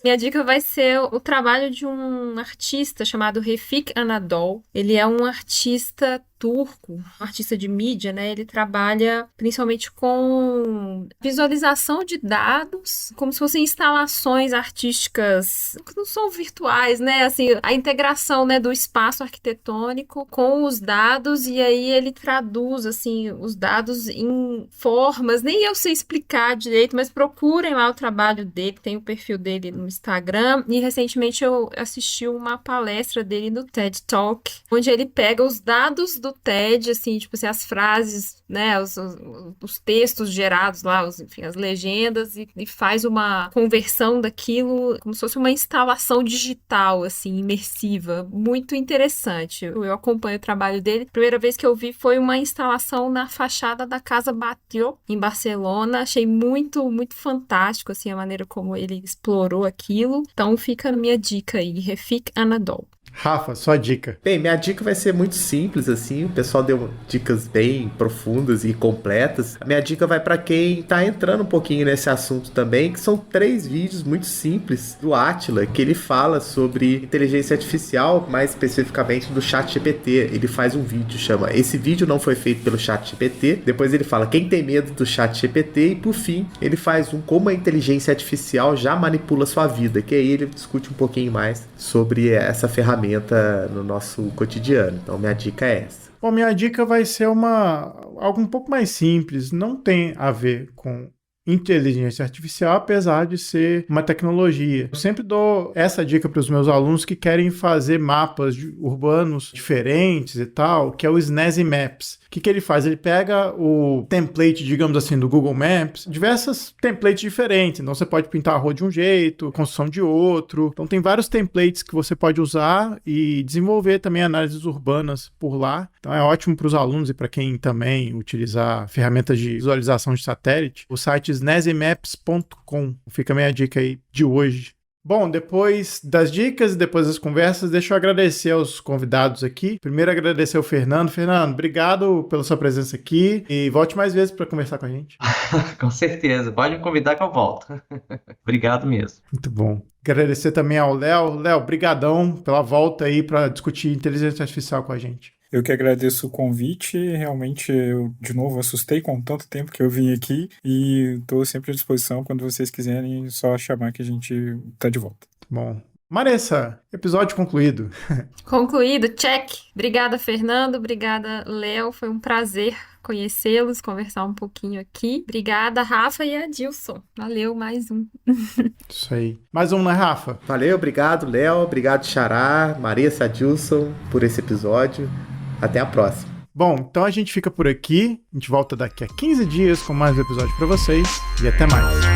Speaker 4: Minha dica vai ser o trabalho de um artista chamado Refik Anadol. Ele é um artista turco, um artista de mídia, né? Ele trabalha principalmente com visualização de dados, como se fossem instalações artísticas que não são virtuais, né? Assim, a integração, né, do espaço arquitetônico com os dados, e aí ele traduz, assim, os dados em formas, nem eu sei explicar direito, mas procurem lá o trabalho dele, tem o perfil dele no Instagram, e recentemente eu assisti uma palestra dele no TED Talk, onde ele pega os dados do TED, assim, tipo assim, as frases, né, os textos gerados lá, enfim, as legendas, e faz uma conversão daquilo como se fosse uma instalação digital, assim, imersiva, muito interessante. Eu acompanho o trabalho dele. A primeira vez que eu vi foi uma instalação na fachada da Casa Batlló, em Barcelona. Achei muito, muito fantástico, assim, a maneira como ele explorou aquilo. Então fica a minha dica aí, Refik Anadol.
Speaker 1: Rafa, sua dica.
Speaker 5: Bem, minha dica vai ser muito simples, assim. O pessoal deu dicas bem profundas e completas. A minha dica vai para quem tá entrando um pouquinho nesse assunto também, que são 3 vídeos muito simples do Átila, que ele fala sobre inteligência artificial, mais especificamente do ChatGPT. Ele faz um vídeo, chama Esse vídeo não foi feito pelo ChatGPT. Depois ele fala quem tem medo do ChatGPT, e por fim, ele faz como a inteligência artificial já manipula sua vida, que aí ele discute um pouquinho mais sobre essa ferramenta no nosso cotidiano. Então minha dica é essa.
Speaker 1: Bom, minha dica vai ser algo um pouco mais simples, não tem a ver com inteligência artificial, apesar de ser uma tecnologia. Eu sempre dou essa dica para os meus alunos que querem fazer mapas urbanos diferentes e tal, que é o Snazzy Maps. O que ele faz? Ele pega o template, digamos assim, do Google Maps, diversas templates diferentes. Então você pode pintar a rua de um jeito, construção de outro. Então tem vários templates que você pode usar e desenvolver também análises urbanas por lá. Então é ótimo para os alunos e para quem também utilizar ferramentas de visualização de satélite. O site snazzymaps.com. Fica a minha dica aí de hoje. Bom, depois das dicas e depois das conversas, deixa eu agradecer aos convidados aqui. Primeiro agradecer ao Fernando. Fernando, obrigado pela sua presença aqui e volte mais vezes para conversar com a gente.
Speaker 2: Com certeza, pode me convidar que eu volto. Obrigado mesmo.
Speaker 1: Muito bom. Agradecer também ao Léo. Léo, brigadão pela volta aí para discutir inteligência artificial com a gente.
Speaker 3: Eu que agradeço o convite, realmente eu, de novo, assustei com tanto tempo que eu vim aqui e estou sempre à disposição quando vocês quiserem, só chamar que a gente tá de volta.
Speaker 1: Bom. Vanessa, episódio concluído.
Speaker 4: Concluído, check. Obrigada, Fernando. Obrigada, Léo. Foi um prazer conhecê-los, conversar um pouquinho aqui. Obrigada, Rafa e Adilson. Valeu, mais um.
Speaker 1: Isso aí. Mais um, né, Rafa?
Speaker 5: Valeu, obrigado, Léo. Obrigado, Xará, Marissa, Adilson, por esse episódio. Até a próxima.
Speaker 1: Bom, então a gente fica por aqui. A gente volta daqui a 15 dias com mais um episódio pra vocês. E até mais.